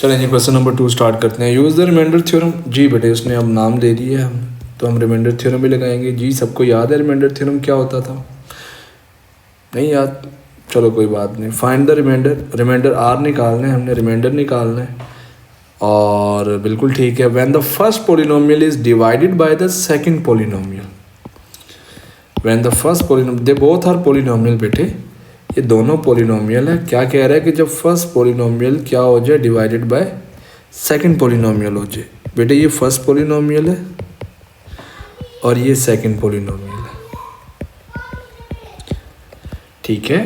चलें जी, question number 2 start करते हैं। Use the remainder theorem. जी बेटे उसने अब नाम दे दिया है, तो हम रिमाइंडर थ्योरम भी लगाएंगे। जी सबको याद है रिमाइंडर थ्योरम क्या होता था? नहीं याद? चलो कोई बात नहीं। Find the remainder. Remainder R निकालना है हमने, रिमाइंडर निकालना है। और बिल्कुल ठीक है, when the first polynomial is divided by the second polynomial. When the first polynomial, they both are polynomial बेटे, ये दोनों पोलिनोमियल है। क्या कह रहा है कि जब फर्स्ट पोलिनोमियल क्या हो जाए, डिवाइडेड बाय सेकंड पोलिनोमियल हो जाए। बेटे ये फर्स्ट पोलिनोमियल है और ये सेकंड पोलिनोमियल है, ठीक है।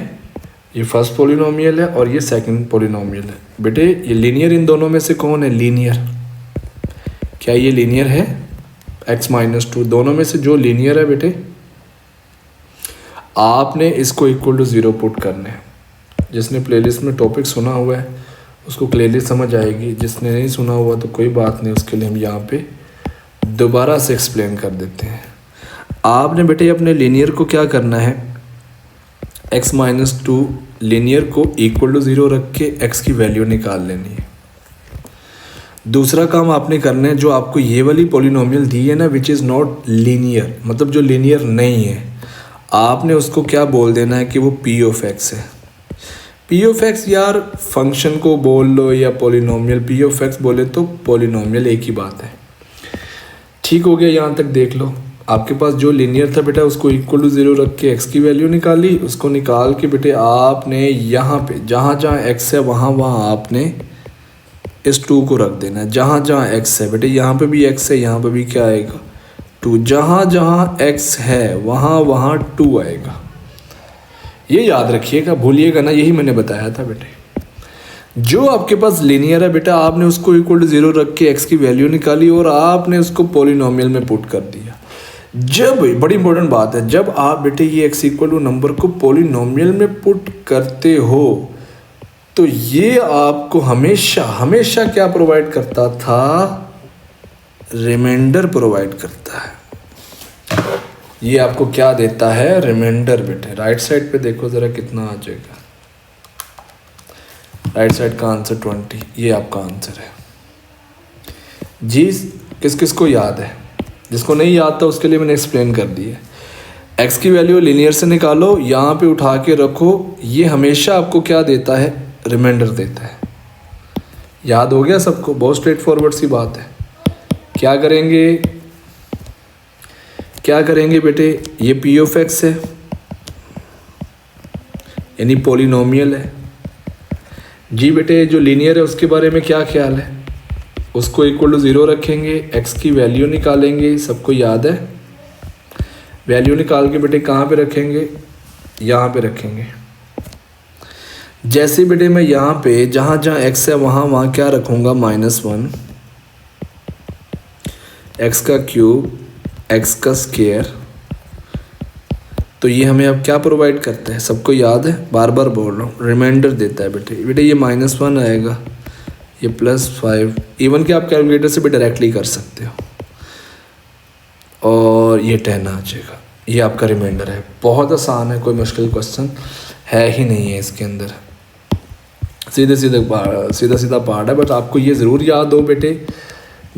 ये फर्स्ट पोलिनोमियल है और ये सेकंड पोलिनोमियल है। बेटे ये लीनियर इन दोनों में से कौन है? लीनियर। क्या ये लीनियर है? x-2 दोनों में से जो लीनियर है बेटे, आपने इसको इक्वल टू 0 पुट करना है। जिसने प्लेलिस्ट में टॉपिक सुना हुआ है उसको क्लियरली समझ आएगी, जिसने नहीं सुना हुआ तो कोई बात नहीं, उसके लिए हम यहाँ पे दोबारा से एक्सप्लेन कर देते हैं। आपने बेटे अपने लीनियर को क्या करना है, x-2 लीनियर को इक्वल टू 0 रख के x की वैल्यू निकाल लेनी है। दूसरा काम आपने करना है, जो आपको ये वाली पॉलिनोमियल दी है ना, विच इज़ नॉट लीनियर, मतलब जो लीनियर नहीं है, आपने उसको क्या बोल देना है कि वो p ऑफ x है। p ऑफ x यार फंक्शन को बोल लो या पॉलिनोमियल, p ऑफ x बोले तो पॉलिनोमियल एक ही बात है। ठीक हो गया, यहाँ तक देख लो। आपके पास जो लीनियर था बेटा उसको इक्वल टू 0 रख के x की वैल्यू निकाली। उसको निकाल के बेटे आपने यहाँ पे जहाँ जहाँ x है वहाँ वहाँ आपने इस 2 को रख देना है। जहाँ जहाँ x है बेटे, यहाँ पे भी x है, यहाँ पे भी क्या आएगा 2। जहाँ जहाँ x है वहाँ वहाँ 2 आएगा। ये याद रखिएगा, भूलिएगा ना, यही मैंने बताया था बेटे। जो आपके पास लीनियर है बेटा, आपने उसको इक्वल टू 0 रख के x की वैल्यू निकाली और आपने उसको पॉलिनोमियल में पुट कर दिया। जब, बड़ी इंपॉर्टेंट बात है, जब आप बेटे ये x इक्वल टू नंबर को पॉलिनोमियल में पुट करते हो तो ये आपको हमेशा हमेशा क्या प्रोवाइड करता था? रिमाइंडर प्रोवाइड करता है। ये आपको क्या देता है? रिमाइंडर बेटे। राइट साइड पे देखो ज़रा कितना आ जाएगा। राइट साइड का आंसर 20, ये आपका आंसर है जी। किस किस को याद है? जिसको नहीं याद था उसके लिए मैंने एक्सप्लेन कर दी है। x की वैल्यू लीनियर से निकालो, यहाँ पे उठा के रखो, ये हमेशा आपको क्या देता है? रिमाइंडर देता है। याद हो गया सबको? बहुत स्ट्रेट फॉरवर्ड सी बात है। क्या करेंगे, क्या करेंगे बेटे? ये p ऑफ x है यानी पॉलिनोमियल है जी। बेटे जो लीनियर है उसके बारे में क्या ख्याल है? उसको इक्वल टू 0 रखेंगे, x की वैल्यू निकालेंगे, सबको याद है। वैल्यू निकाल के बेटे कहाँ पे रखेंगे? यहाँ पे रखेंगे। जैसे बेटे मैं यहाँ पे जहाँ जहाँ x है वहाँ वहाँ क्या रखूँगा? -1, x का क्यूब, x का स्क्वायर। तो ये हमें अब क्या प्रोवाइड करता है? सबको याद है, बार बार बोल रहा हूँ, रिमाइंडर देता है बेटे। बेटे ये -1 आएगा, ये +5, इवन कि आप कैलकुलेटर से भी डायरेक्टली कर सकते हो, और ये 10 आ जाएगा। ये आपका रिमाइंडर है। बहुत आसान है, कोई मुश्किल क्वेश्चन है ही नहीं है इसके अंदर। सीधे सीधा पार्ट है, बट आपको ये ज़रूर याद हो बेटे,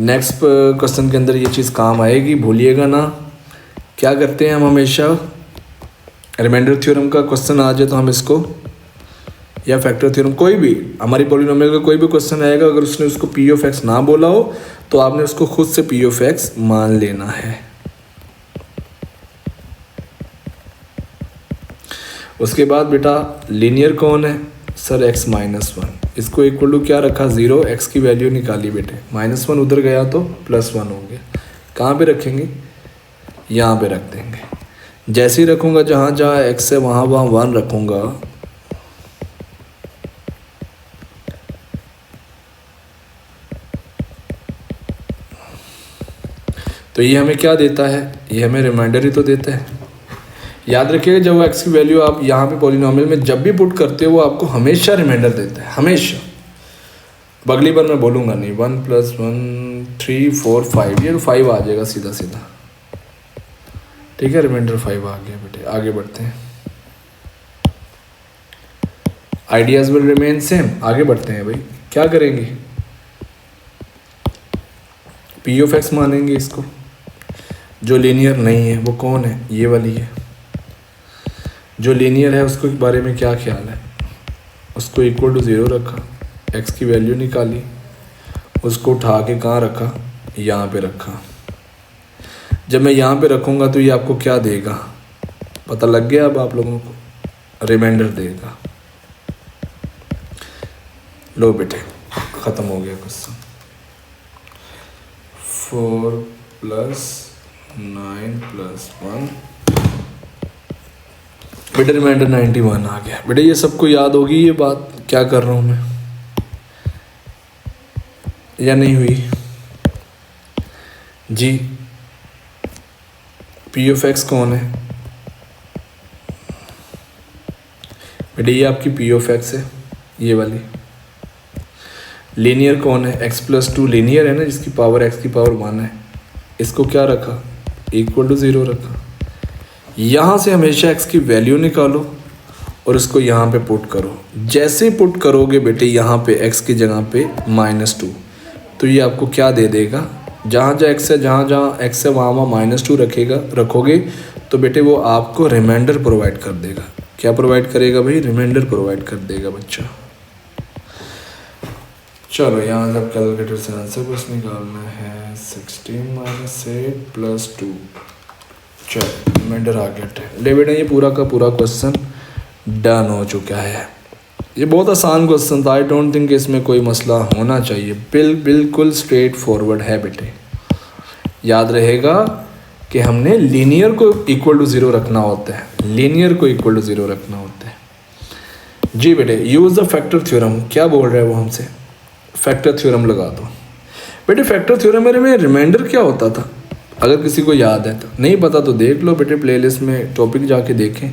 नेक्स्ट क्वेश्चन के अंदर ये चीज़ काम आएगी, भूलिएगा ना। क्या करते हैं हम हमेशा, रिमाइंडर थ्योरम का क्वेश्चन आ जाए तो हम इसको, या फैक्टर थ्योरम, कोई भी हमारी पॉलिनोमियल का कोई भी क्वेश्चन आएगा, अगर उसने उसको p ऑफ x ना बोला हो तो आपने उसको खुद से p ऑफ x मान लेना है। उसके बाद बेटा लीनियर कौन है? सर x-1, इसको इक्वल टू क्या रखा? 0, x की वैल्यू निकाली बेटे, -1 उधर गया तो +1 हो गया। कहाँ पे रखेंगे? यहाँ पे रख देंगे। जैसे ही रखूँगा जहाँ जहाँ x है वहाँ वहाँ 1 रखूँगा, तो ये हमें क्या देता है? ये हमें रिमाइंडर ही तो देता है। याद रखिएगा, जब वो x की वैल्यू आप यहाँ पे पॉलिनोमियल में जब भी पुट करते हो वो आपको हमेशा रिमाइंडर देता है, हमेशा। अगली बार मैं बोलूँगा नहीं 1 + 1 3 4 5, ये 5 आ जाएगा सीधा सीधा, ठीक है। रिमाइंडर 5 आ गया बेटे। आगे बढ़ते हैं। Ideas will remain same. आगे बढ़ते हैं भाई, क्या करेंगे? पी ऑफ एक्स मानेंगे इसको। जो लीनियर नहीं है वो कौन है, ये वाली है। जो लीनियर है उसको के बारे में क्या ख्याल है, उसको इक्वल टू 0 रखा, एक्स की वैल्यू निकाली, उसको उठा के कहाँ रखा, यहाँ पे रखा। जब मैं यहाँ पे रखूँगा तो ये आपको क्या देगा, पता लग गया अब आप लोगों को, रिमाइंडर देगा। लो बेटे ख़त्म हो गया क्वेश्चन। 4 + 9 + 1 बेटे रिमाइंडर 91 आ गया। बेटे ये सबको याद होगी ये बात क्या कर रहा हूँ मैं, या नहीं हुई जी। पी ऑफ एक्स कौन है बेटे, ये आपकी पी ऑफ एक्स है, ये वाली। लीनियर कौन है, x + 2 लीनियर है ना, जिसकी पावर x की पावर 1 है। इसको क्या रखा, इक्वल टू 0 रखा। यहाँ से हमेशा x की वैल्यू निकालो और इसको यहाँ पे पुट करो। जैसे पुट करोगे बेटे यहाँ पे x की जगह पे -2, तो ये आपको क्या दे देगा, जहाँ जहाँ x है, जहाँ जहाँ x है वहाँ वहाँ -2 रखोगे तो बेटे वो आपको रिमाइंडर प्रोवाइड कर देगा। क्या प्रोवाइड करेगा भाई, रिमाइंडर प्रोवाइड कर देगा बच्चा। चलो यहाँ जब कैलकुलेटर से आंसर बस निकालना है, 16 - 8 + 2। चलो रिमाइंडर आ गया। ले बेटा ये पूरा का पूरा क्वेश्चन डन हो चुका है। ये बहुत आसान क्वेश्चन था, आई डोंट थिंक इसमें कोई मसला होना चाहिए। बिल्कुल स्ट्रेट फॉरवर्ड है बेटे। याद रहेगा कि हमने लीनियर को इक्वल टू 0 रखना होता है, लीनियर को इक्वल टू 0 रखना होता है जी बेटे। यूज़ द फैक्टर थ्योरम, क्या बोल रहा है वो हमसे, फैक्टर थ्योरम लगा दो बेटे। फैक्टर थ्योरम मेरे में रिमाइंडर क्या होता था, अगर किसी को याद है तो, नहीं पता तो देख लो बेटे प्लेलिस्ट में टॉपिक जाके देखें।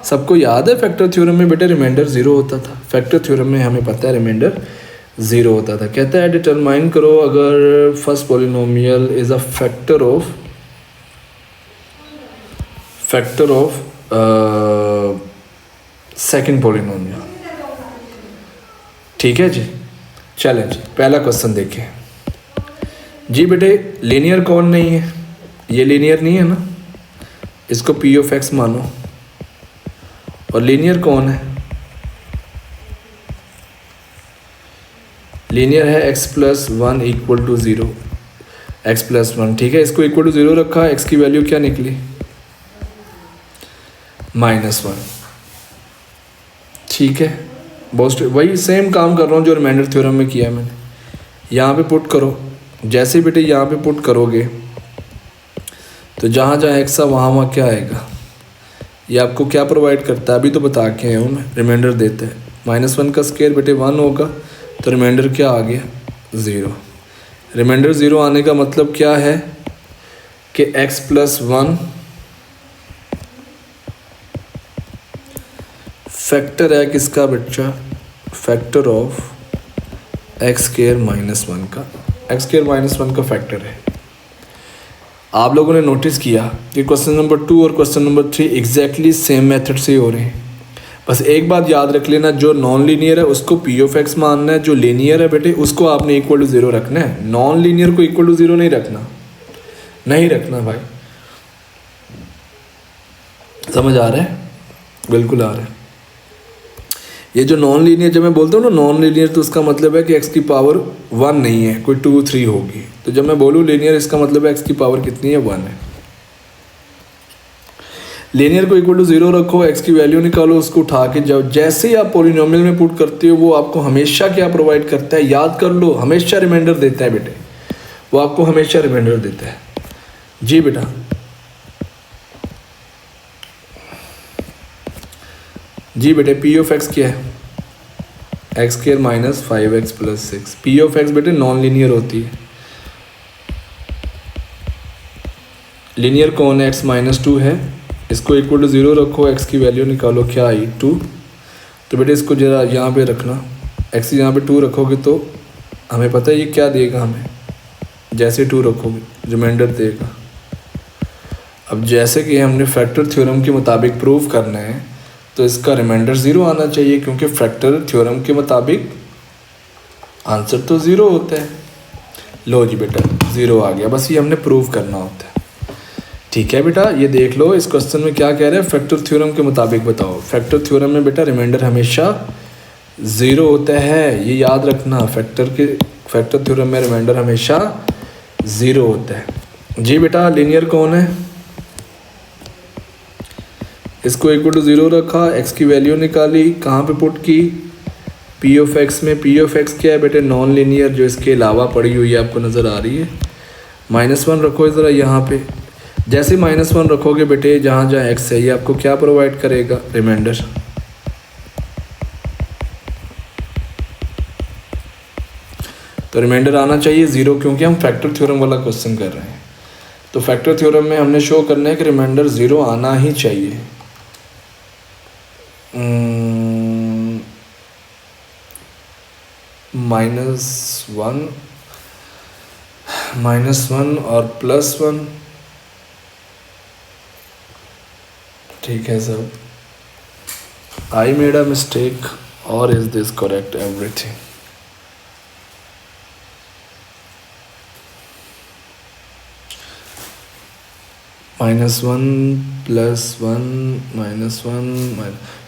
सबको याद है फैक्टर थ्योरम में बेटे रिमाइंडर 0 होता था। फैक्टर थ्योरम में हमें पता है रिमाइंडर 0 होता था। कहता है डिटरमाइन करो अगर first polynomial is a factor of second polynomial. ठीक है जी, चलें जी पहला क्वेश्चन देखें जी बेटे। लीनियर कौन नहीं है, ये लीनियर नहीं है ना, इसको पी ऑफ एक्स मानो। और लीनियर कौन है, लीनियर है x + 1 = 0, x + 1। ठीक है, इसको इक्वल टू 0 रखा, x की वैल्यू क्या निकली, -1। ठीक है, बहुत वही सेम काम कर रहा हूँ जो रिमाइंडर थ्योरम में किया है मैंने। यहाँ पे पुट करो, जैसे बेटे यहाँ पे पुट करोगे तो जहाँ जहाँ x है वहाँ वहाँ क्या आएगा, ये आपको क्या प्रोवाइड करता है अभी तो बता के आया हूँ मैं। रिमाइंडर देता है, -1 का स्क्वायर बेटे 1 होगा, तो रिमाइंडर क्या आ गया, 0। रिमाइंडर 0 आने का मतलब क्या है कि x + 1 फैक्टर है किसका बच्चा, फैक्टर ऑफ x² - 1 का, x² - 1 का फैक्टर है। आप लोगों ने नोटिस किया कि क्वेश्चन नंबर 2 और question number 3 exactly same method से हो रहे हैं। बस एक बात याद रख लेना, जो नॉन लीनियर है उसको पी ऑफ एक्स मानना है, जो लीनियर है बेटे उसको आपने इक्वल टू 0 रखना है। नॉन लीनियर को इक्वल टू 0 नहीं रखना भाई। समझ आ रहा है, बिल्कुल आ रहा है। ये जो नॉन लीनियर जब मैं बोलता हूँ ना नॉन लीनियर, तो उसका मतलब है कि x की पावर 1 नहीं है, कोई 2 3 होगी। तो जब मैं बोलूँ लीनियर, इसका मतलब है x की पावर कितनी है, 1 है। लीनियर को इक्वल टू 0 रखो, x की वैल्यू निकालो, उसको उठा के जाओ। जैसे ही आप पॉलिनोमियल में पुट करते हो वो आपको हमेशा क्या प्रोवाइड करता है, याद कर लो, हमेशा रिमाइंडर देता है बेटे, वो आपको हमेशा रिमाइंडर देता है जी बेटा। जी बेटे पी ऑफ एक्स क्या है, x² - 5x + 6। P of x बेटे नॉन लीनियर होती है। लीनियर कौन है, x - 2 है, इसको इक्वल टू 0 रखो, x की वैल्यू निकालो, क्या आई, 2। तो बेटे इसको जरा यहाँ पे रखना, x यहाँ पे 2 रखोगे तो हमें पता है ये क्या देगा हमें, जैसे 2 रखोगे रिमाइंडर देगा। अब जैसे कि हमने फैक्टर थ्योरम के मुताबिक प्रूव करना है तो इसका रिमाइंडर 0 आना चाहिए, क्योंकि फैक्टर थ्योरम के मुताबिक आंसर तो 0 होता है। लो जी बेटा ज़ीरो आ गया। बस ये हमने प्रूव करना होता है। ठीक है बेटा, ये देख लो इस क्वेश्चन में क्या कह रहे हैं, फैक्टर थ्योरम के मुताबिक बताओ। फैक्टर थ्योरम में बेटा रिमाइंडर हमेशा ज़ीरो होता है, ये याद रखना। फैक्टर थ्योरम में रिमाइंडर हमेशा ज़ीरो होता है। जी बेटा, लीनियर कौन है? इसको इक्वल टू ज़ीरो रखा, एक्स की वैल्यू निकाली, कहाँ पे पुट की? पी ऑफ एक्स में। पी ऑफ एक्स क्या है बेटे? नॉन लीनियर, जो इसके अलावा पड़ी हुई है आपको नज़र आ रही है। -1 रखो ज़रा यहाँ पे। जैसे -1 रखोगे बेटे, जहाँ जहाँ एक्स है ये आपको क्या प्रोवाइड करेगा? रिमाइंडर। तो रिमाइंडर आना चाहिए ज़ीरो, क्योंकि हम फैक्टर थ्योरम वाला क्वेश्चन कर रहे हैं। तो फैक्टर थ्योरम में हमने शो करना है कि रिमाइंडर ज़ीरो आना ही चाहिए। -1 और +1, ठीक है sir. I made a mistake, और इज दिस करेक्ट एवरीथिंग? -1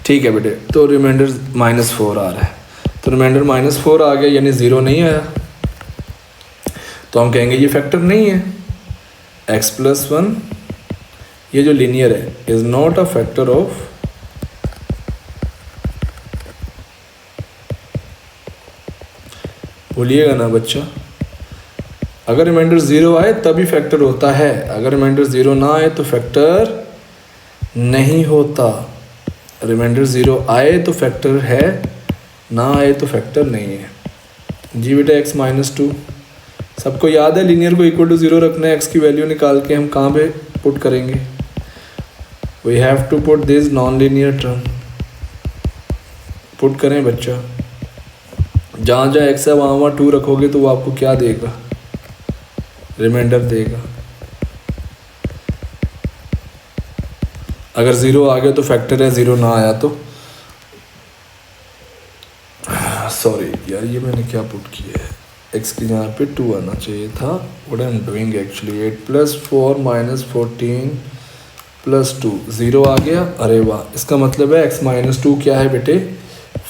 ठीक है बेटे। तो रिमाइंडर -4 आ रहा है। तो रिमाइंडर -4 आ गया, यानी ज़ीरो नहीं आया। तो हम कहेंगे ये फैक्टर नहीं है। x+1 ये जो लीनियर है is not a factor of भूलिएगा ना बच्चा, अगर रिमाइंडर ज़ीरो आए तभी फैक्टर होता है, अगर रिमाइंडर ज़ीरो ना आए तो फैक्टर नहीं होता। रिमाइंडर ज़ीरो आए तो फैक्टर है, ना आए तो फैक्टर नहीं है। जी बेटा, x-2 सबको याद है, लीनियर को इक्वल टू ज़ीरो रखना है। x की वैल्यू निकाल के हम कहाँ पे पुट करेंगे? We have to put this non linear term. Put करें बच्चा, जहाँ जहाँ x है वहाँ 2 रखोगे तो वो आपको क्या देगा? रिमाइंडर देगा। अगर ज़ीरो आ गया तो फैक्टर है, ज़ीरो ना आया तो सॉरी यार, ये मैंने क्या पुट किया है? x की जहाँ पे 2 आना चाहिए था। What I am doing actually, 8 + 4 - 14 + 2, zero आ गया। अरे वाह, इसका मतलब है x-2 क्या है बेटे?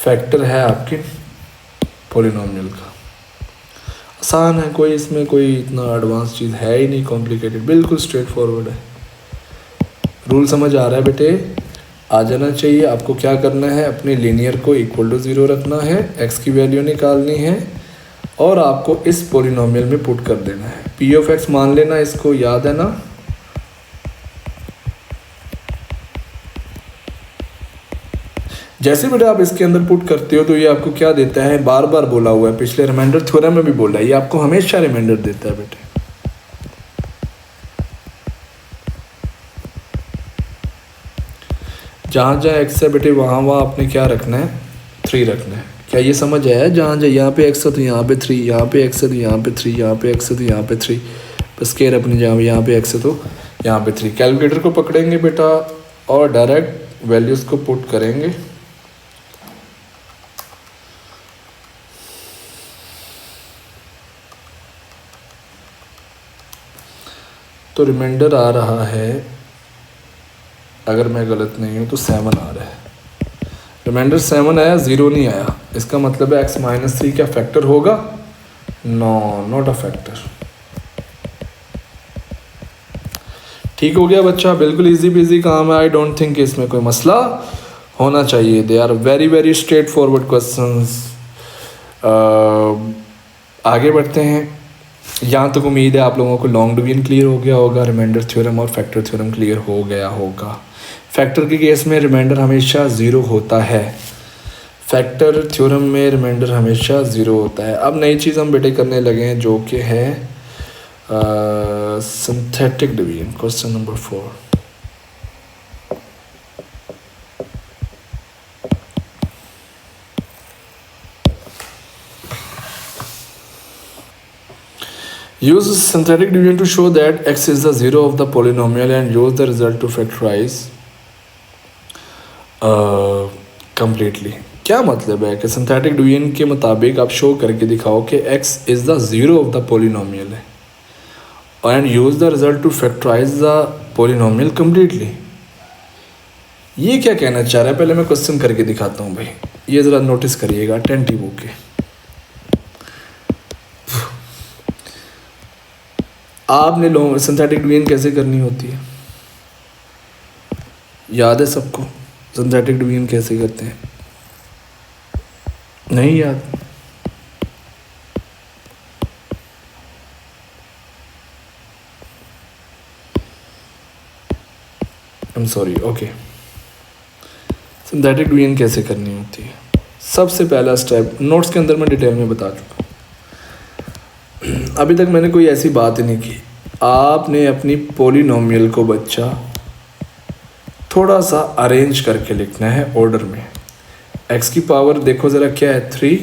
फैक्टर है आपके पॉलिनॉमियल का। आसान है, कोई इसमें कोई इतना एडवांस चीज़ है ही नहीं, कॉम्प्लिकेटेड, बिल्कुल स्ट्रेट फॉरवर्ड है। रूल समझ आ रहा है बेटे? आ जाना चाहिए। आपको क्या करना है, अपने लीनियर को इक्वल टू ज़ीरो रखना है, x की वैल्यू निकालनी है और आपको इस पॉलिनॉमियल में पुट कर देना है। p ऑफ x मान लेना, इसको याद है ना? जैसे बेटा आप इसके अंदर पुट करते हो तो ये आपको क्या देता है? बार बार बोला हुआ है, पिछले रिमाइंडर थ्योरम में भी बोला है, ये आपको हमेशा रिमाइंडर देता है बेटे। जहाँ जहाँ x है बेटे वहाँ वहाँ आपने क्या रखना है? 3 रखना है। क्या ये समझ आया? जहाँ जहाँ यहाँ पे x है तो यहाँ पे 3, यहाँ पे x है तो यहाँ पे 3, यहाँ पे x है तो यहाँ पे 3, बस केयर अपनी जहाँ यहाँ पे x है तो यहाँ पे 3। कैलकुलेटर को पकड़ेंगे बेटा और डायरेक्ट वैल्यूज़ को पुट करेंगे। तो रिमाइंडर आ रहा है, अगर मैं गलत नहीं हूँ तो 7 आ रहा है। रिमाइंडर 7 आया, ज़ीरो नहीं आया। इसका मतलब है x-3 क्या फैक्टर होगा? No, not a factor. ठीक हो गया बच्चा, बिल्कुल इजी पीजी काम है। आई डोंट थिंक इसमें कोई मसला होना चाहिए। They are very very straightforward questions. आगे बढ़ते हैं। यहाँ तक उम्मीद है आप लोगों को लॉन्ग डिवीजन क्लियर हो गया होगा, रिमाइंडर थ्योरम और फैक्टर थ्योरम क्लियर हो गया होगा। फैक्टर के केस में रिमाइंडर हमेशा ज़ीरो होता है, फैक्टर थ्योरम में रिमाइंडर हमेशा ज़ीरो होता है। अब नई चीज़ हम बेटे करने लगे हैं जो कि है synthetic division. Question number 4। Use synthetic division to show that x is the zero of the polynomial and use the result to factorize completely। क्या मतलब है कि सिंथेटिक डिवीजन के मुताबिक आप शो करके दिखाओ कि x is the zero of the polynomial है। And use the result to factorise the polynomial completely. ये क्या कहना चाह रहा है, पहले मैं क्वेश्चन करके दिखाता हूँ भाई, ये ज़रा नोटिस करिएगा टेंटी बुक के। आपने सिंथेटिक डिवीजन कैसे करनी होती है, याद है सबको? सिंथेटिक डिवीजन कैसे करते हैं? नहीं याद? I am sorry, okay. Synthetic division कैसे करनी होती है? सबसे पहला स्टेप नोट्स के अंदर मैं डिटेल में बता चुका हूँ, अभी तक मैंने कोई ऐसी बात ही नहीं की। आपने अपनी पोलिनोमियल को बच्चा थोड़ा सा अरेंज करके लिखना है ऑर्डर में। x की पावर देखो ज़रा क्या है, 3।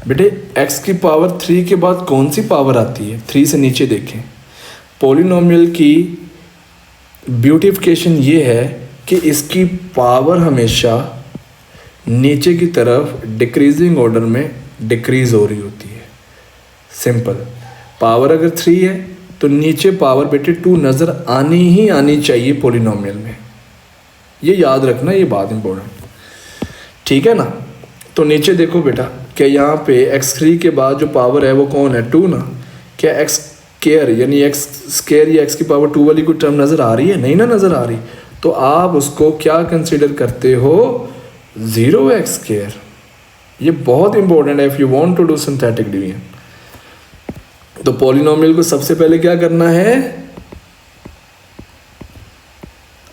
बेटे x की पावर 3 के बाद कौन सी पावर आती है? 3 से नीचे देखें। पोलिनोमियल की ब्यूटिफिकेशन ये है कि इसकी पावर हमेशा नीचे की तरफ डिक्रीजिंग ऑर्डर में डिक्रीज हो रही होती है। सिंपल, पावर अगर 3 है तो नीचे पावर बेटे 2 नज़र आनी ही आनी चाहिए पोलिनोमियल में, ये याद रखना, ये बात इंपॉर्टेंट, ठीक है ना? तो नीचे देखो बेटा, क्या यहाँ पे x3 के बाद जो पावर है वो कौन है? 2 ना? क्या x स्क्वायर यानी x स्क्वायर या x की पावर 2 वाली कोई टर्म नज़र आ रही है? नहीं ना नज़र आ रही। तो आप उसको क्या कंसिडर करते हो? 0x square. ये बहुत इंपॉर्टेंट है if you want to do synthetic division. तो पॉलिनोमियल को सबसे पहले क्या करना है?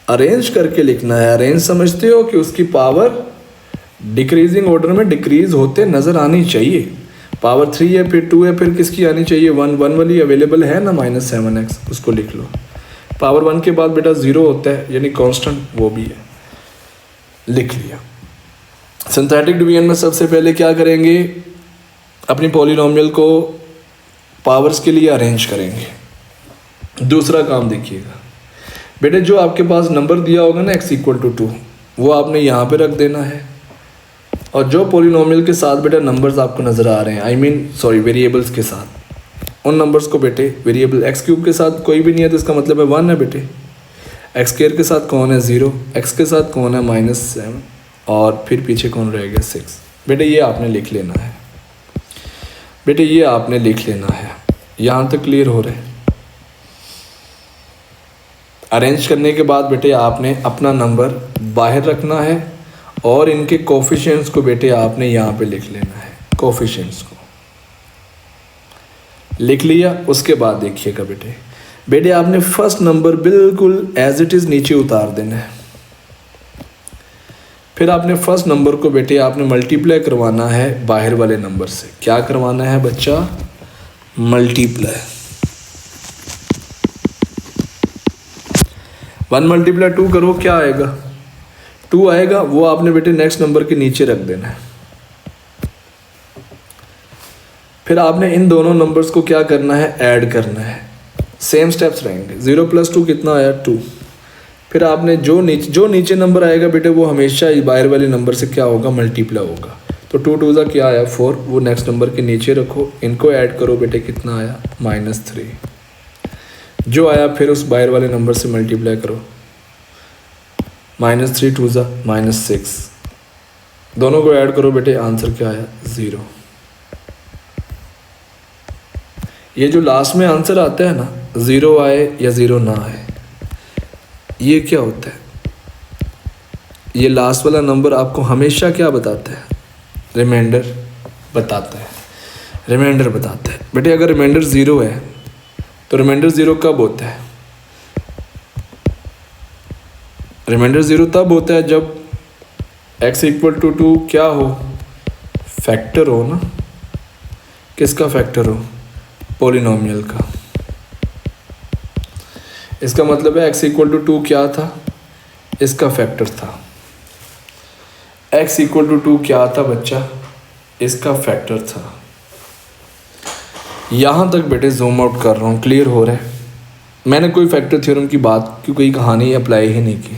अरेंज करके लिखना है। अरेंज समझते हो कि उसकी पावर डिक्रीजिंग ऑर्डर में डिक्रीज होते नज़र आनी चाहिए। पावर 3 है, फिर 2 है, फिर किसकी आनी चाहिए? 1 वाली अवेलेबल है ना, -7x, उसको लिख लो। पावर 1 के बाद बेटा 0 होता है यानी कांस्टेंट, वो भी है, लिख लिया। सिंथेटिक डिवीजन में सबसे पहले क्या करेंगे? अपनी पॉलिनोमियल को पावर्स के लिए अरेंज करेंगे। दूसरा काम देखिएगा बेटे, जो आपके पास नंबर दिया होगा ना x = 2, वो आपने यहाँ पे रख देना है। और जो पॉलिनोमियल के साथ बेटा नंबर्स आपको नज़र आ रहे हैं, वेरिएबल्स के साथ, उन नंबर्स को बेटे वेरिएबल x³ के साथ कोई भी नहीं है तो इसका मतलब है 1 है बेटे। x² के साथ कौन है? 0। x के साथ कौन है? -7। और फिर पीछे कौन रह गया? 6। बेटे ये आपने लिख लेना है, बेटे ये आपने लिख लेना है। यहाँ तक क्लियर हो रहा है? अरेंज करने के बाद बेटे आपने अपना नंबर बाहर रखना है और इनके कोफिशिएंट्स को बेटे आपने यहाँ पे लिख लेना है। कोफिशिएंट्स को लिख लिया, उसके बाद देखिएगा बेटे आपने फर्स्ट नंबर बिल्कुल एज इट इज़ नीचे उतार देना है। फिर आपने फर्स्ट नंबर को बेटे आपने मल्टीप्लाई करवाना है बाहर वाले नंबर से। क्या करवाना है बच्चा? मल्टीप्लाई। 1 × 2 करो, क्या आएगा? 2 आएगा। वो आपने बेटे नेक्स्ट नंबर के नीचे रख देना है। फिर आपने इन दोनों नंबर्स को क्या करना है? ऐड करना है। सेम स्टेप्स रहेंगे। 0 + 2 कितना आया? 2। फिर आपने जो नीचे नंबर आएगा बेटे वो हमेशा बाहर वाले नंबर से क्या होगा? मल्टीप्लाई होगा। तो 2 × 2 क्या आया? 4। वो नेक्स्ट नंबर के नीचे रखो, इनको ऐड करो बेटे, कितना आया? -3। जो आया फिर उस बाहर वाले नंबर से मल्टीप्लाई करो, -3 × 2 -6। दोनों को ऐड करो बेटे, आंसर क्या आया? 0। ये जो लास्ट में आंसर आता है ना, 0 आए या 0 ना आए, ये क्या होता है? ये लास्ट वाला नंबर आपको हमेशा क्या बताता है? रिमाइंडर बताता है। रिमाइंडर बताता है बेटे। अगर रिमाइंडर 0 है तो रिमाइंडर 0 कब होता है? रिमाइंडर 0 तब होता है जब x = 2 क्या हो? फैक्टर हो ना। किसका फैक्टर हो? पॉलिनोमियल का। इसका मतलब है x = 2 क्या था? इसका फैक्टर था। x = 2 क्या था बच्चा? इसका फैक्टर था। यहाँ तक बेटे जूम आउट कर रहा हूँ, क्लियर हो रहा है? मैंने कोई फैक्टर थ्योरम की बात की कोई कहानी अप्लाई ही नहीं की।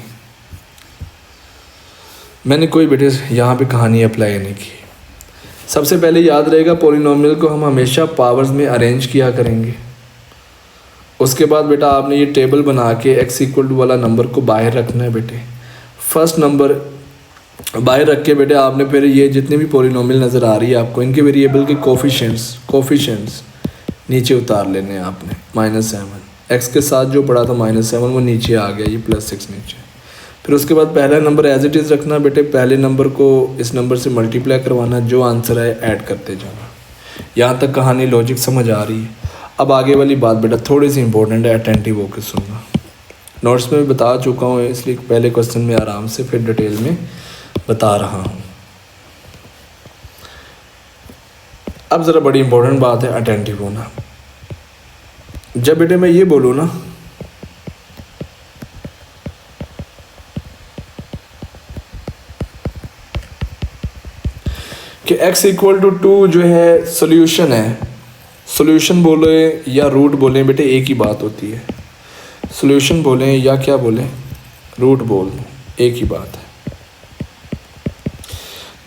मैंने कोई बेटे यहाँ पे कहानी अप्लाई नहीं की। सबसे पहले याद रहेगा पॉलिनोमियल को हम हमेशा पावर्स में अरेंज किया करेंगे। उसके बाद बेटा आपने ये टेबल बना के एक्स इक्वल टू वाला नंबर को बाहर रखना है बेटे। फर्स्ट नंबर बाहर रख के बेटे आपने फिर ये जितने भी पॉलिनोमियल नज़र आ रही है आपको, इनके वेरिएबल के कोफिशेंट्स नीचे उतार लेने हैं आपने। -7 एक्स के साथ जो पड़ा था -7 वो नीचे आ गया, ये +6 नीचे। फिर उसके बाद पहला नंबर एज इट इज़ रखना बेटे, पहले नंबर को इस नंबर से मल्टीप्लाई करवाना, जो आंसर है ऐड करते जाना। यहाँ तक कहानी लॉजिक समझ आ रही है। अब आगे वाली बात बेटा थोड़ी सी इंपॉर्टेंट है, अटेंटिव होकर सुनना। नोट्स में बता चुका हूँ, इसलिए पहले क्वेश्चन में आराम से फिर डिटेल में बता रहा हूँ। अब ज़रा बड़ी इंपॉर्टेंट बात है अटेंटिव होना। जब बेटे मैं ये बोलूँ ना कि x इक्वल टू 2 जो है सोल्यूशन है, सोल्यूशन बोले या रूट बोलें बेटे एक ही बात होती है। सोल्यूशन बोलें या क्या बोलें, रूट बोल दें, एक ही बात है।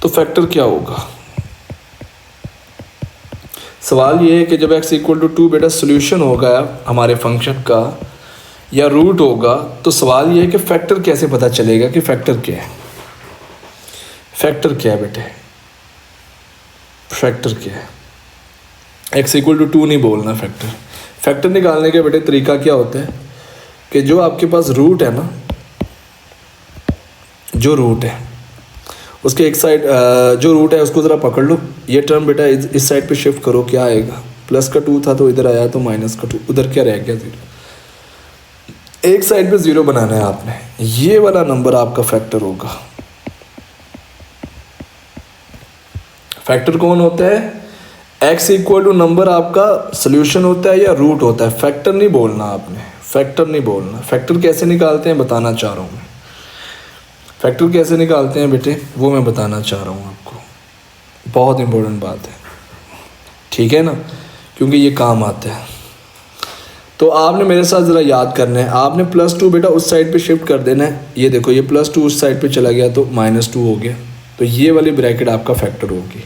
तो फैक्टर क्या होगा? सवाल ये है कि जब x इक्वल टू 2 बेटा सोल्यूशन होगा हमारे फंक्शन का या रूट होगा, तो सवाल ये है कि फैक्टर कैसे पता चलेगा कि फैक्टर क्या है। फैक्टर क्या है बेटे, फैक्टर क्या है? x इक्वल टू 2 नहीं बोलना फैक्टर। फैक्टर निकालने के बेटे तरीका क्या होता है कि जो आपके पास रूट है ना, जो रूट है उसके एक साइड जो रूट है उसको ज़रा पकड़ लो। ये टर्म बेटा इस साइड पे शिफ्ट करो, क्या आएगा? +2 था तो इधर आया तो -2, उधर क्या रह गया? 0। एक साइड पे 0 बनाना है आपने। ये वाला नंबर आपका फैक्टर होगा। फैक्टर कौन होता है? x इक्वल टू नंबर आपका सोल्यूशन होता है या रूट होता है। फैक्टर नहीं बोलना आपने, फैक्टर नहीं बोलना। फैक्टर कैसे निकालते हैं बताना चाह रहा हूँ मैं। फैक्टर कैसे निकालते हैं बेटे वो मैं बताना चाह रहा हूँ आपको। बहुत इंपॉर्टेंट बात है, ठीक है ना, क्योंकि ये काम आता है। तो आपने मेरे साथ ज़रा याद करना है। आपने +2 बेटा उस साइड पे शिफ्ट कर देना है। ये देखो ये +2 उस साइड पे चला गया तो -2 हो गया। तो ये वाली ब्रैकेट आपका फैक्टर होगी।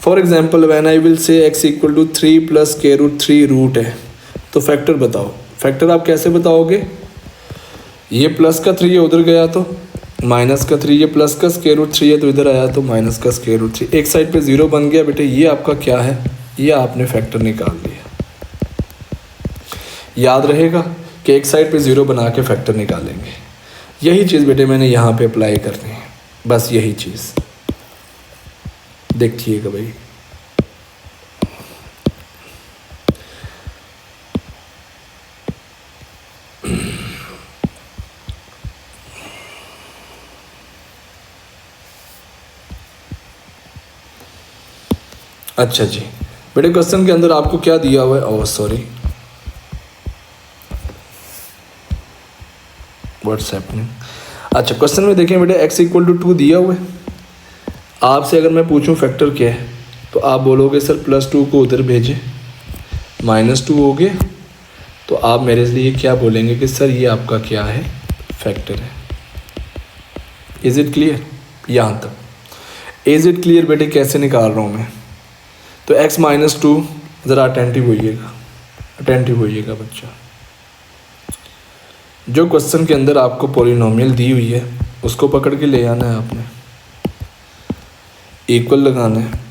For example when I will say x equal to 3 + k√3 root है, तो फैक्टर बताओ। फैक्टर आप कैसे बताओगे? ये प्लस का 3 है उधर गया तो माइनस का 3, ये प्लस का √3 है तो इधर आया तो माइनस का √3। एक साइड पे 0 बन गया बेटे, ये आपका क्या है? ये आपने फैक्टर निकाल लिया। याद रहेगा कि एक साइड पे 0 बना के फैक्टर निकालेंगे। यही चीज़ बेटे मैंने यहाँ पे अप्लाई करनी है, बस यही चीज़ देखिएगा भाई। अच्छा जी बेटे, क्वेश्चन के अंदर आपको क्या दिया हुआ है? Oh sorry, what's happening. अच्छा क्वेश्चन में देखें बेटे x इक्वल टू 2 दिया हुआ है। आपसे अगर मैं पूछूं फैक्टर क्या है तो आप बोलोगे सर +2 को उधर भेजें, -2 हो गए। तो आप मेरे लिए क्या बोलेंगे कि सर ये आपका क्या है? फैक्टर है। Is it clear? यहाँ तक इज़ इट क्लियर बेटे? कैसे निकाल रहा हूँ मैं? तो x -2, ज़रा अटेंटिव होइएगा बच्चा। जो क्वेश्चन के अंदर आपको पॉलिनोमियल दी हुई है उसको पकड़ के ले आना है आपने, इक्वल लगाना है।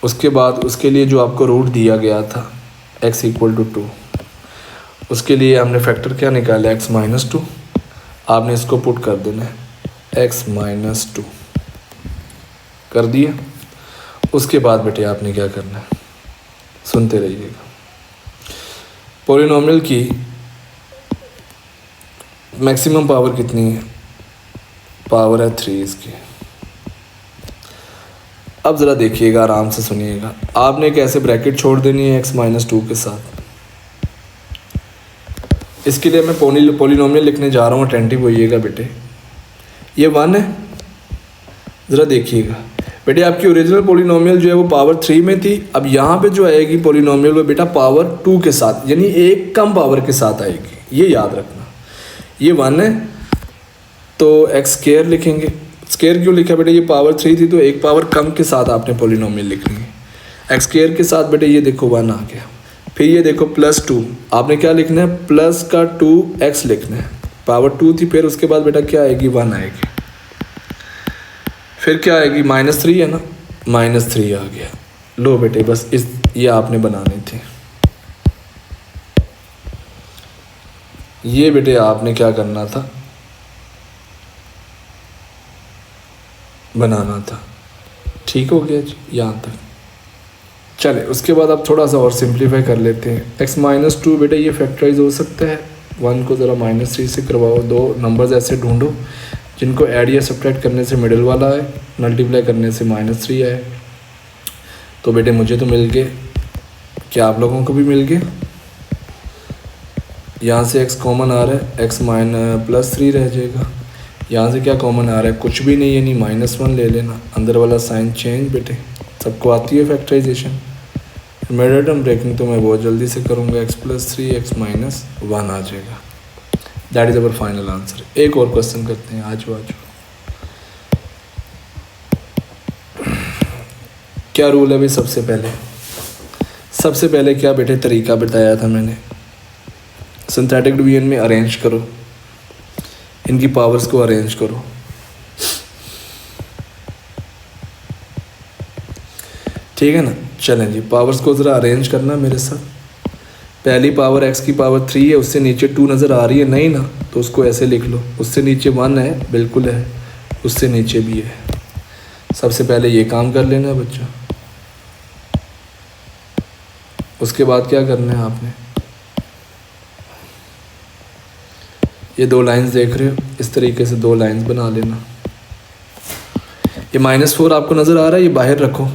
उसके बाद उसके लिए जो आपको रूट दिया गया था x इक्वल टू 2, उसके लिए हमने फैक्टर क्या निकाला? x -2। आपने इसको पुट कर देना है x -2 कर दिया। उसके बाद बेटे आपने क्या करना है, सुनते रहिएगा। पॉलिनोमियल की मैक्सिमम पावर कितनी है? पावर है 3 इसकी। अब ज़रा देखिएगा, आराम से सुनिएगा। आपने कैसे ब्रैकेट छोड़ देनी है x -2 के साथ। इसके लिए मैं पॉलिनोमियल लिखने जा रहा हूँ, अटेंटिव होइएगा बेटे। ये 1 है, ज़रा देखिएगा बेटे। आपकी ओरिजिनल पॉलिनोमियल जो है वो पावर 3 में थी। अब यहाँ पे जो आएगी पॉलिनोमियल वो बेटा पावर 2 के साथ, यानी एक कम पावर के साथ आएगी। ये याद रखना। ये 1 है तो x² लिखेंगे। स्क्वायर क्यों लिखा बेटे? ये पावर 3 थी तो एक पावर कम के साथ आपने पॉलिनोमियल लिखनी है। x² के साथ बेटे ये देखो 1 आ गया। फिर ये देखो +2, आपने क्या लिखना है, प्लस का 2x लिखना है, पावर 2 थी, फिर उसके बाद बेटा क्या आएगी, 1 आएगी, फिर क्या आएगी, -3 है ना, -3 आ गया। लो बेटे बस ये आपने बनानी थी, ये बेटे आपने क्या करना था, बनाना था। ठीक हो गया जी यहाँ तक। चले उसके बाद आप थोड़ा सा और सिंप्लीफाई कर लेते हैं। x-2 बेटा ये फैक्टराइज हो सकता है, 1 को ज़रा -3 से करवाओ। दो नंबर्स ऐसे ढूंढो जिनको ऐड या सब्ट्रैक्ट करने से मिडिल वाला है, मल्टीप्लाई करने से -3 आए। तो बेटे मुझे तो मिल गए, क्या आप लोगों को भी मिल गए? यहाँ से x कॉमन आ रहा है, x +3 रह जाएगा। यहाँ से क्या कॉमन आ रहा है, कुछ भी नहीं, यानी -1 ले लेना, अंदर वाला साइन चेंज। बेटे सबको आती है फैक्टराइजेशन, मिड टर्म ब्रेकिंग तो मैं बहुत जल्दी से करूँगा, x +3 x -1 आ जाएगा। That is our final answer. एक और क्वेश्चन करते हैं, आज क्या रूल है भाई? सबसे पहले क्या बेटे तरीका बताया था मैंने, सिंथेटिक डिवीजन में अरेंज करो, इनकी पावर्स को अरेंज करो। ठीक है ना, चलें जी, पावर्स को ज़रा अरेंज करना मेरे साथ। पहली पावर x की पावर 3 है, उससे नीचे 2 नज़र आ रही है नहीं ना, तो उसको ऐसे लिख लो। उससे नीचे 1 है, बिल्कुल है, उससे नीचे भी है। सबसे पहले ये काम कर लेना है बच्चों। उसके बाद क्या करना है आपने, ये 2 लाइंस देख रहे हो, इस तरीके से 2 लाइंस बना लेना। ये -4 आपको नज़र आ रहा है, ये बाहर रखो।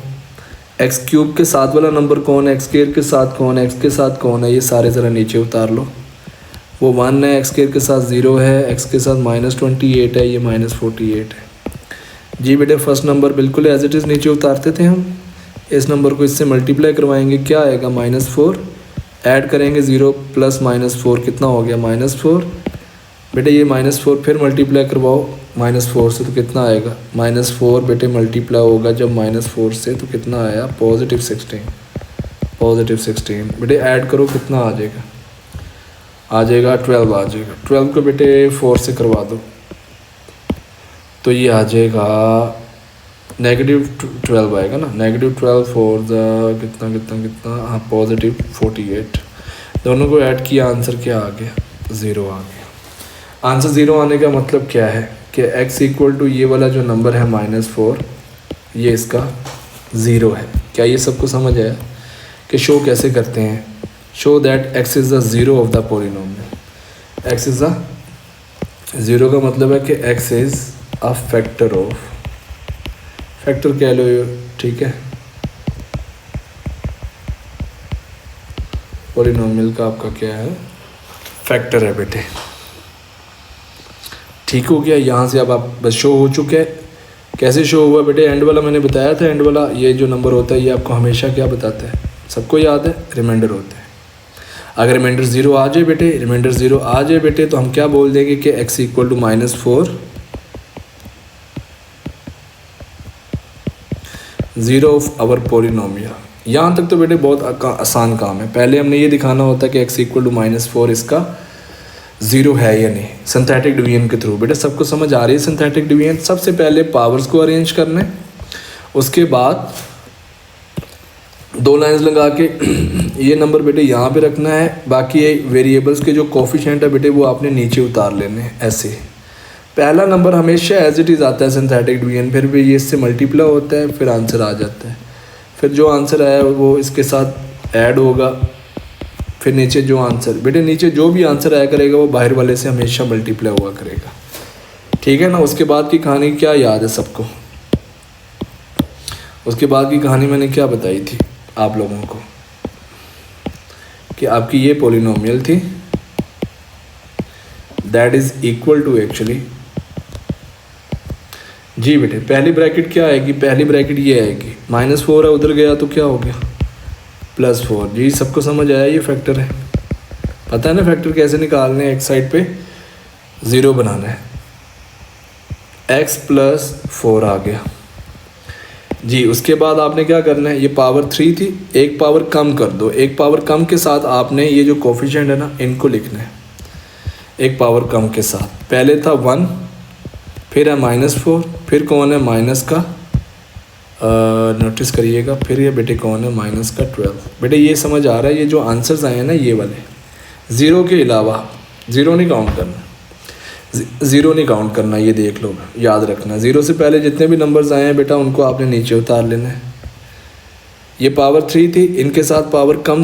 x³ के साथ वाला नंबर कौन है, x² के साथ कौन है, x के साथ कौन है, ये सारे ज़रा नीचे उतार लो। वो 1 है, x² के साथ 0 है, x के साथ -28 है, ये -48 है। जी बेटे फर्स्ट नंबर बिल्कुल एज इट इज़ नीचे उतारते थे हम। इस नंबर को इससे मल्टीप्लाई करवाएंगे, क्या आएगा, -4, ऐड करेंगे 0 + -4 कितना हो गया, -4। बेटे ये -4 फिर मल्टीप्लाई करवाओ -4 से, तो कितना आएगा, -4 बेटे मल्टीप्लाई होगा जब -4 से, तो कितना आया, +16। बेटे ऐड करो, कितना आ जाएगा, 12 आ जाएगा। 12 को बेटे 4 से करवा दो, तो ये आ जाएगा -12 आएगा ना, -12 4 कितना हाँ +48। दोनों को ऐड किया, आंसर क्या आ गया, 0 आ गया। आंसर 0 आने का मतलब क्या है कि x = ये वाला जो नंबर है -4, ये इसका 0 है। क्या ये सबको समझ आया कि शो कैसे करते हैं? Show that x is the 0 of the polynomial. x is the 0 का मतलब है कि x is a factor of, factor कह लो, ठीक है, पॉलिनोमियल का आपका क्या है, फैक्टर है बेटे। ठीक हो गया, यहाँ से अब आप बस शो हो चुके हैं। कैसे शो हुआ बेटे, एंड वाला मैंने बताया था, एंड वाला ये जो नंबर होता है ये आपको हमेशा क्या बताता है, सबको याद है, रिमाइंडर होता है। अगर रिमाइंडर 0 आ जाए बेटे, रिमाइंडर 0 आ जाए बेटे, तो हम क्या बोल देंगे कि x = -4 0 ऑफ आवर पॉलिनोमियल। यहाँ तक तो बेटे बहुत आसान काम है। पहले हमने ये दिखाना होता है कि x = -4 इसका 0 है या नहीं, सिंथेटिक डिवीजन के थ्रू। बेटा सबको समझ आ रही है सिंथेटिक डिवीजन? सबसे पहले पावर्स को अरेंज करना है, उसके बाद 2 लाइंस लगा के ये नंबर बेटे यहाँ पे रखना है। बाकी वेरिएबल्स के जो कोफिशिएंट है बेटे वो आपने नीचे उतार लेने हैं ऐसे। पहला नंबर हमेशा एज इट इज़ आता है सिंथेटिक डिवीजन, फिर भी ये इससे मल्टीप्लाई होता है, फिर आंसर आ जाता है। फिर जो आंसर आया वो इसके साथ ऐड होगा, फिर नीचे जो आंसर, बेटे नीचे जो भी आंसर आया करेगा वो बाहर वाले से हमेशा मल्टीप्लाई हुआ करेगा, ठीक है ना। उसके बाद की कहानी क्या याद है सबको? उसके बाद की कहानी मैंने क्या बताई थी आप लोगों को कि आपकी ये पॉलिनोमियल थी, that is equal to actually, जी बेटे पहली ब्रैकेट क्या आएगी, पहली ब्रैकेट ये आएगी, -4 है, उधर गया तो क्या हो गया, +4। जी सबको समझ आया, ये फैक्टर है, पता है ना फैक्टर कैसे निकालने हैं। एक साइड पे 0 बनाना है, x + 4 आ गया। जी। उसके बाद आपने क्या करना है, ये पावर 3 थी, एक पावर कम कर दो। एक पावर कम के साथ आपने ये जो कोफिशिएंट है ना, इनको लिखना है एक पावर कम के साथ। पहले था 1, फिर है -4, फिर कौन है माइनस का, नोटिस करिएगा, फिर ये बेटे कौन है माइनस का 12। बेटे ये समझ आ रहा है, ये जो आंसर्स आए हैं ना ये वाले, ज़ीरो के अलावा, ज़ीरो नहीं काउंट करना, ज़ीरो नहीं काउंट करना, ये देख लो, याद रखना। ज़ीरो से पहले जितने भी नंबर्स आए हैं बेटा उनको आपने नीचे उतार लेना है। ये पावर 3 थी, इनके साथ पावर कम,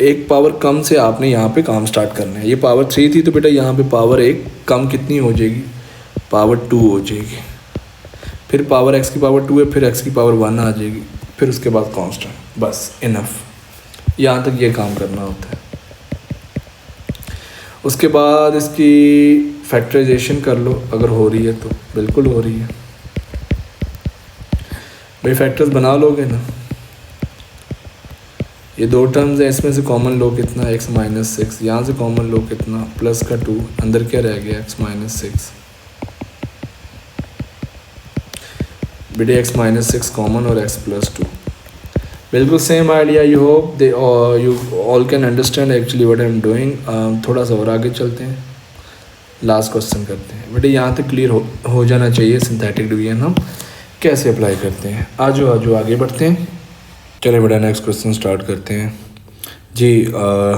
एक पावर कम से आपने यहाँ पे काम स्टार्ट करना है। ये पावर 3 थी तो बेटा यहाँ पे पावर 1 कम कितनी हो जाएगी, पावर 2 हो जाएगी। फिर पावर x की पावर 2 है, फिर x की पावर 1 आ जाएगी, फिर उसके बाद कांस्टेंट, बस इनफ। यहाँ तक ये काम करना होता है। उसके बाद इसकी फैक्टराइजेशन कर लो, अगर हो रही है तो, बिल्कुल हो रही है भाई, फैक्टर्स बना लोगे ना। ये दो टर्म्स है, इसमें से कॉमन लो कितना, x - 6, यहाँ से कॉमन लो कितना, प्लस का 2, अंदर क्या रह गया x - 6, बेटे x - 6 कॉमन और x + 2, बिल्कुल same idea. You hope they you all can understand actually what I am doing. थोड़ा सा और आगे चलते हैं, लास्ट क्वेश्चन करते हैं। बेटे यहाँ तक क्लियर हो जाना चाहिए सिंथेटिक डिवीजन हम कैसे अप्लाई करते हैं। आजो आगे बढ़ते हैं। चलिए बेटा नेक्स्ट क्वेश्चन स्टार्ट करते हैं जी।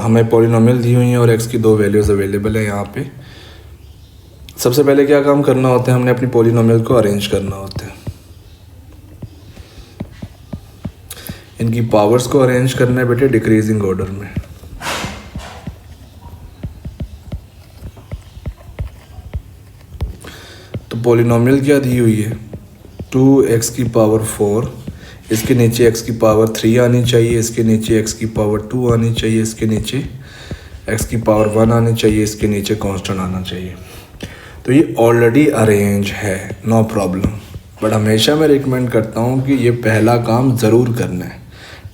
हमें पॉलिनोमियल दी हुई हैं और x की 2 वैल्यूज़ अवेलेबल है यहाँ पे। सबसे पहले क्या काम करना होता है, हमने अपनी पॉलिनोमियल को अरेंज करना होता है। इनकी पावर्स को अरेंज करना है बेटे डिक्रीजिंग ऑर्डर में। तो पॉलिनोमियल क्या दी हुई है, 2x की पावर 4, इसके नीचे x की पावर 3 आनी चाहिए, इसके नीचे x की पावर 2 आनी चाहिए, इसके नीचे x की पावर 1 आनी चाहिए, इसके नीचे कांस्टेंट आना चाहिए। तो ये ऑलरेडी अरेंज है, नो प्रॉब्लम। बट हमेशा मैं रिकमेंड करता हूँ कि ये पहला काम ज़रूर करना है,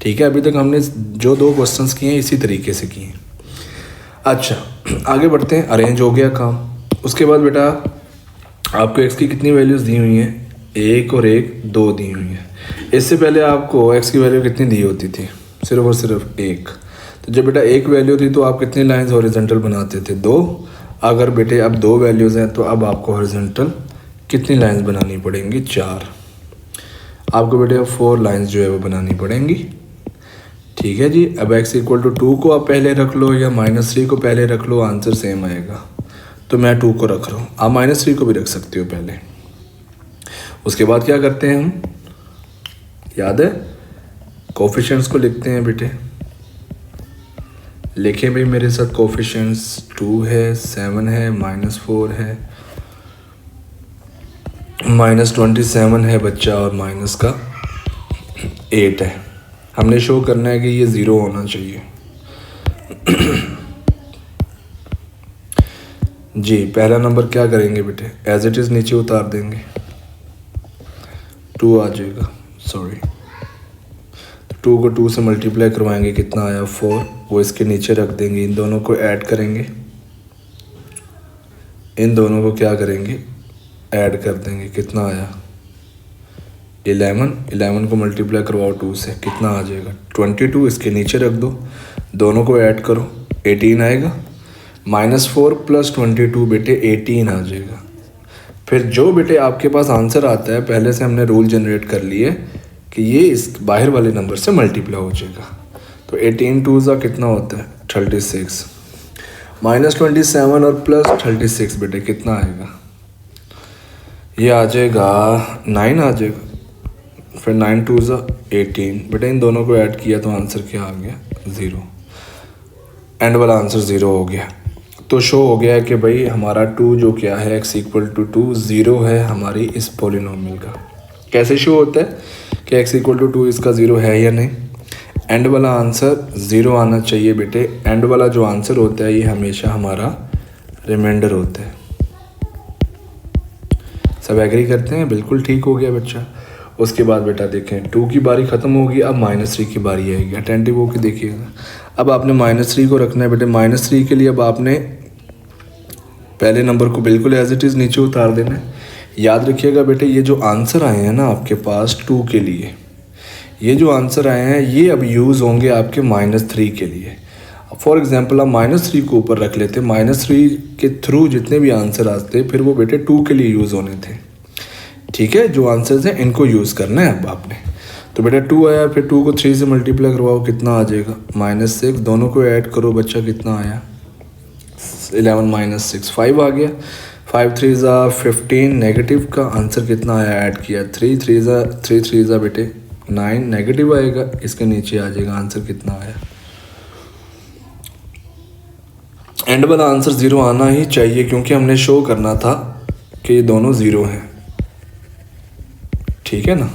ठीक है। अभी तक हमने जो 2 क्वेश्चंस किए हैं इसी तरीके से किए हैं। अच्छा आगे बढ़ते हैं। अरेंज हो गया काम। उसके बाद बेटा आपको x की कितनी वैल्यूज़ दी हुई हैं, 1 और 1 2 दी हुई हैं। इससे पहले आपको x की वैल्यू कितनी दी होती थी, सिर्फ और सिर्फ 1। तो जब बेटा 1 वैल्यू थी तो आप कितनी लाइंस हॉरिजॉन्टल बनाते थे, 2। अगर बेटे अब 2 वैल्यूज़ हैं तो अब आपको हॉरिजॉन्टल कितनी लाइंस बनानी पड़ेंगी, 4। आपको बेटे अब 4 लाइंस जो है वो बनानी पड़ेंगी, ठीक है जी। अब x = 2 को आप पहले रख लो या -3 को पहले रख लो, आंसर सेम आएगा। तो मैं 2 को रख रहा हूँ, आप -3 को भी रख सकते हो पहले। उसके बाद क्या करते हैं हम, याद है, कोफिशिएंट्स को लिखते हैं बेटे। लिखें भाई मेरे साथ, कोफिशिएंट्स 2 है, 7 है, -4 है, -27 है बच्चा, और माइनस का 8 है। हमने शो करना है कि ये 0 होना चाहिए जी। पहला नंबर क्या करेंगे बेटे, एज इट इज़ नीचे उतार देंगे, 2 आ जाएगा, सॉरी। 2 को 2 से मल्टीप्लाई करवाएंगे, कितना आया 4, वो इसके नीचे रख देंगे। इन दोनों को ऐड करेंगे, इन दोनों को क्या करेंगे, ऐड कर देंगे, कितना आया 11 को मल्टीप्लाई करवाओ 2 से, कितना आ जाएगा 22। इसके नीचे रख दो, दोनों को ऐड करो, 18 आएगा। -4 + 22 बेटे 18 आ जाएगा। फिर जो बेटे आपके पास आंसर आता है, पहले से हमने रूल जनरेट कर लिए कि ये इस बाहर वाले नंबर से मल्टीप्लाई हो जाएगा। तो 18 2 कितना होता है 36, -27 और +36 बेटे कितना आएगा, ये आ जाएगा 9 आ जाएगा। फिर 9 2 18 बेटा, इन दोनों को ऐड किया तो आंसर क्या आ गया, 0। एंड वाला आंसर 0 हो गया। तो शो हो गया है कि भाई हमारा 2 जो क्या है, x = 2 0 है हमारी इस पॉलिनोमियल का। कैसे शो होता है कि x = 2 इसका 0 है या नहीं। एंड वाला आंसर 0 आना चाहिए बेटे। एंड वाला जो आंसर होता है ये हमेशा हमारा रिमाइंडर होता है। सब एग्री करते हैं, बिल्कुल ठीक हो गया बच्चा। उसके बाद बेटा देखें 2 की बारी ख़त्म होगी, अब -3 की बारी आएगी। अटेंटिव होकर देखिएगा। अब आपने -3 को रखना है बेटे। -3 के लिए अब आपने पहले नंबर को बिल्कुल एज इट इज़ नीचे उतार देना है। याद रखिएगा बेटे, ये जो आंसर आए हैं ना आपके पास 2 के लिए, ये जो आंसर आए हैं ये अब यूज़ होंगे आपके -3 के लिए। फॉर एग्जांपल आप -3 को ऊपर रख लेते, -3 के थ्रू जितने भी आंसर आते फिर वो बेटे 2 के लिए यूज़ होने थे। ठीक है, जो आंसर्स हैं इनको यूज़ करना है अब आपने। तो बेटा 2 आया, फिर 2 को 3 से मल्टीप्लाई करवाओ, कितना आ जाएगा -6, दोनों को ऐड करो बच्चा, कितना आया 11 - 6 5 आ गया। 5 3 ज़ा 15, नेगेटिव का आंसर कितना आया, ऐड किया 3 3 ज़ा बेटे 9, नेगेटिव आएगा, इसके नीचे आ जाएगा आंसर कितना आया। एंड वाला आंसर 0 आना ही चाहिए क्योंकि हमने शो करना था कि ये दोनों 0 हैं। ठीक है ना,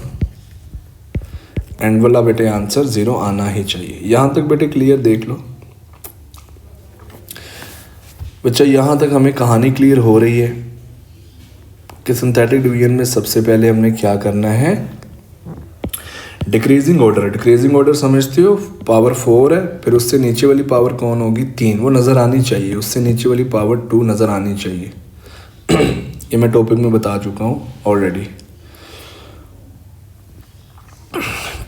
एंड वाला बेटे आंसर 0 आना ही चाहिए। यहाँ तक बेटे क्लियर देख लो बच्चा, यहाँ तक हमें कहानी क्लियर हो रही है कि सिंथेटिक डिवीजन में सबसे पहले हमने क्या करना है, डिक्रीजिंग ऑर्डर। डिक्रीजिंग ऑर्डर समझते हो, पावर 4 है, फिर उससे नीचे वाली पावर कौन होगी 3, वो नज़र आनी चाहिए, उससे नीचे वाली पावर 2 नज़र आनी चाहिए। ये मैं टॉपिक में बता चुका हूँ ऑलरेडी।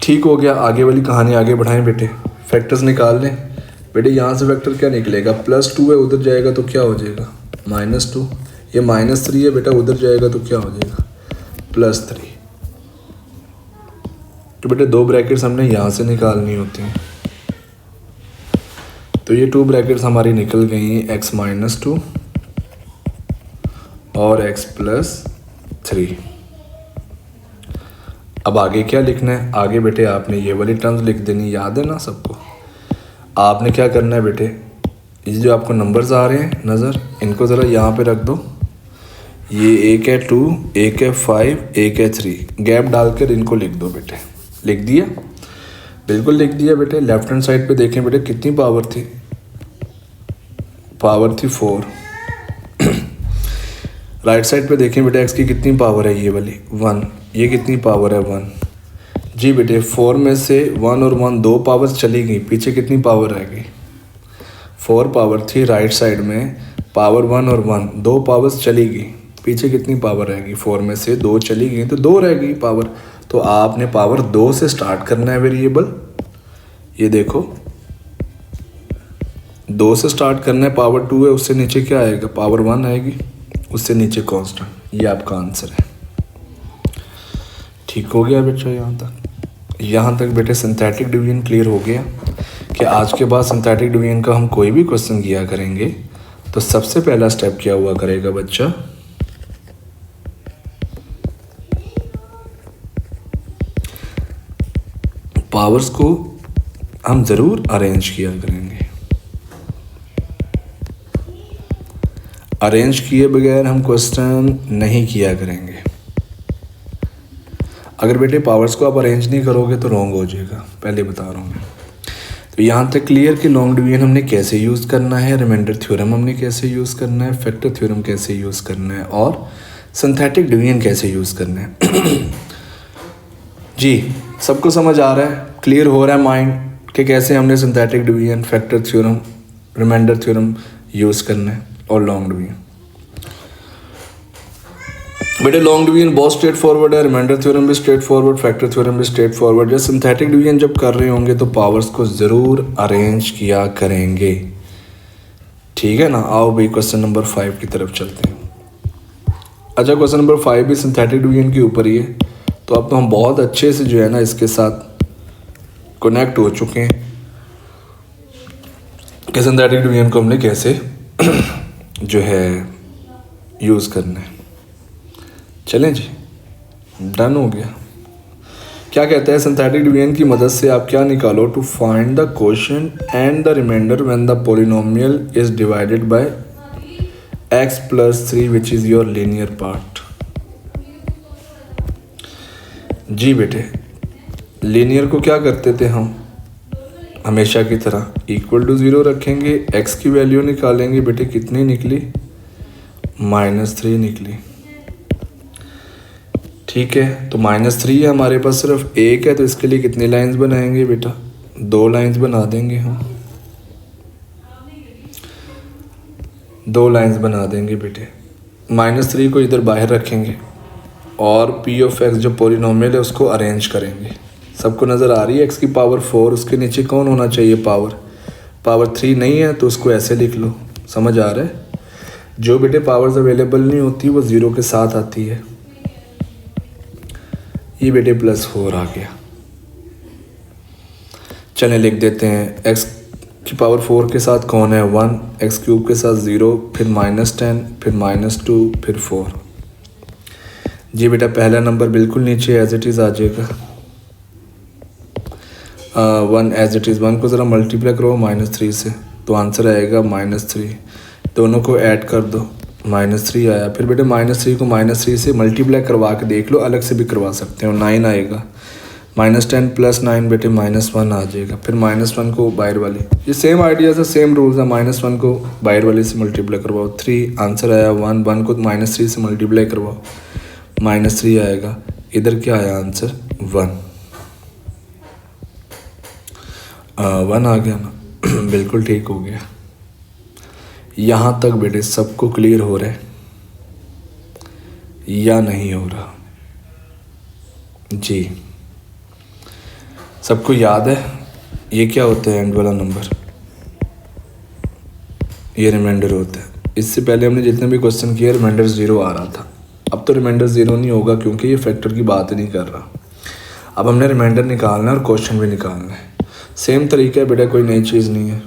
ठीक हो गया, आगे वाली कहानी आगे बढ़ाएं बेटे, फैक्टर्स निकाल लें बेटे। यहाँ से फैक्टर क्या निकलेगा, +2 है, उधर जाएगा तो क्या हो जाएगा -2, ये -3 है बेटा, उधर जाएगा तो क्या हो जाएगा +3। तो बेटे 2 ब्रैकेट्स हमने यहाँ से निकालनी होती हैं, तो ये 2 ब्रैकेट्स हमारी निकल गई x -2 और x +3। अब आगे क्या लिखना है, आगे बेटे आपने ये वाली टर्म्स लिख देनी, याद है ना सबको। आपने क्या करना है बेटे, ये जो आपको नंबर्स आ रहे हैं नज़र, इनको ज़रा यहाँ पे रख दो। ये एक है 2, एक है 5, एक है 3, गैप डालकर इनको लिख दो बेटे। लिख दिया, बिल्कुल लिख दिया बेटे। लेफ्ट हैंड साइड पे देखें बेटे कितनी पावर थी, पावर थी 4। राइट साइड पे देखें बेटे एक्स की कितनी पावर है, ये वाली 1, ये कितनी पावर है 1। जी बेटे 4 में से 1 और 1 2 पावर्स चली गई, पीछे कितनी पावर रह गई 4 पावर थी। राइट साइड में पावर 1 और 1 2 पावर्स चली गई, पीछे कितनी पावर रहेगी, 4 में से 2 चली गई तो 2 रह गई पावर। तो आपने पावर 2 से स्टार्ट करना है वेरिएबल, ये देखो 2 से स्टार्ट करना है, पावर 2 है, उससे नीचे क्या आएगा पावर 1 आएगी, उससे नीचे कांस्टेंट। ये आपका आंसर है। ठीक हो गया बेटा, यहाँ तक बेटे सिंथेटिक डिवीजन क्लियर हो गया कि आज के बाद सिंथेटिक डिवीजन का हम कोई भी क्वेश्चन किया करेंगे तो सबसे पहला स्टेप क्या हुआ करेगा बच्चा, पावर्स को हम ज़रूर अरेंज किया करेंगे। अरेंज किए बगैर हम क्वेश्चन नहीं किया करेंगे। अगर बेटे पावर्स को आप अरेंज नहीं करोगे तो रॉन्ग हो जाएगा, पहले बता रहा हूँ मैं। तो यहाँ तक क्लियर कि लॉन्ग डिवीजन हमने कैसे यूज़ करना है, रिमाइंडर थ्योरम हमने कैसे यूज़ करना है, फैक्टर थ्योरम कैसे यूज़ करना है और सिंथेटिक डिवीजन कैसे यूज़ करना है। जी सबको समझ आ रहा है, क्लियर हो रहा है माइंड कि कैसे हमने synthetic division, factor theorem, remainder theorem use करना है और लॉन्ग डिवीजन। बेटे लॉन्ग डिवीजन बहुत स्ट्रेट फॉरवर्ड है, रिमाइंडर थ्योरम भी स्ट्रेट फॉरवर्ड, फैक्टर थ्योरम भी स्ट्रेट फॉरवर्ड। जब सिंथेटिक डिवीजन जब कर रहे होंगे तो पावर्स को ज़रूर अरेंज किया करेंगे। ठीक है ना, आओ भाई क्वेश्चन नंबर 5 की तरफ चलते हैं। अच्छा क्वेश्चन नंबर 5 भी सिंथेटिक डिवीजन के ऊपर ही है, तो अब तो हम बहुत अच्छे से जो है ना इसके साथ कनेक्ट हो चुके हैं कि सिंथेटिक डिवीजन को हमने कैसे जो है यूज़ करना है। चलें जी, डन हो गया। क्या कहते हैं सिंथेटिक डिवीजन की मदद से आप क्या निकालो, to find the quotient and the remainder when the polynomial is divided by x + 3 which is your linear part. जी बेटे लीनियर को क्या करते थे हम, हमेशा की तरह =0 रखेंगे, x की वैल्यू निकालेंगे बेटे, कितनी निकली -3 निकली। ठीक है, तो -3 है हमारे पास, सिर्फ एक है, तो इसके लिए कितनी लाइंस बनाएंगे बेटा, 2 लाइंस बना देंगे हम, 2 लाइंस बना देंगे बेटे। -3 को इधर बाहर रखेंगे, और पी ऑफ एक्स जो पोलिनोमियल है उसको अरेंज करेंगे। सबको नज़र आ रही है एक्स की पावर 4, उसके नीचे कौन होना चाहिए पावर 3 नहीं है तो उसको ऐसे लिख लो। समझ आ रहा है? जो बेटे पावर्स अवेलेबल नहीं होती वो 0 के साथ आती है। ये बेटे +4 आ गया। चलें लिख देते हैं एक्स की पावर 4 के साथ कौन है 1, एक्स क्यूब के साथ 0, फिर -10, फिर -2, फिर 4। जी बेटा पहला नंबर बिल्कुल नीचे एज इट इज़ आ जाएगा। 1 एज इट इज़, 1 को ज़रा मल्टीप्लाई करो -3 से तो आंसर आएगा -3। दोनों को ऐड कर दो, -3 आया। फिर बेटे -3 को -3 से मल्टीप्लाई करवा के देख लो, अलग से भी करवा सकते हो, 9 आएगा। -10 + 9 बेटे -1 आ जाएगा। फिर -1 को बाहर वाले, ये सेम आइडियाज़ है, सेम रूल्स है। -1 को बाहर वाले से मल्टीप्लाई करवाओ, 3 आंसर आया। 1 को -3 से मल्टीप्लाई करवाओ, -3 आएगा। इधर क्या आया आंसर 1 आ गया ना। बिल्कुल ठीक हो गया। यहाँ तक बेटे सबको क्लियर हो रहा है या नहीं हो रहा? जी सबको याद है ये क्या होता है? एंड वाला नंबर, ये रिमाइंडर होता है। इससे पहले हमने जितने भी क्वेश्चन किए रिमाइंडर 0 आ रहा था। अब तो रिमाइंडर 0 नहीं होगा क्योंकि ये फैक्टर की बात नहीं कर रहा। अब हमने रिमाइंडर निकालना है और क्वेश्चन भी निकालना है। सेम तरीका है बेटा, कोई नई चीज़ नहीं है,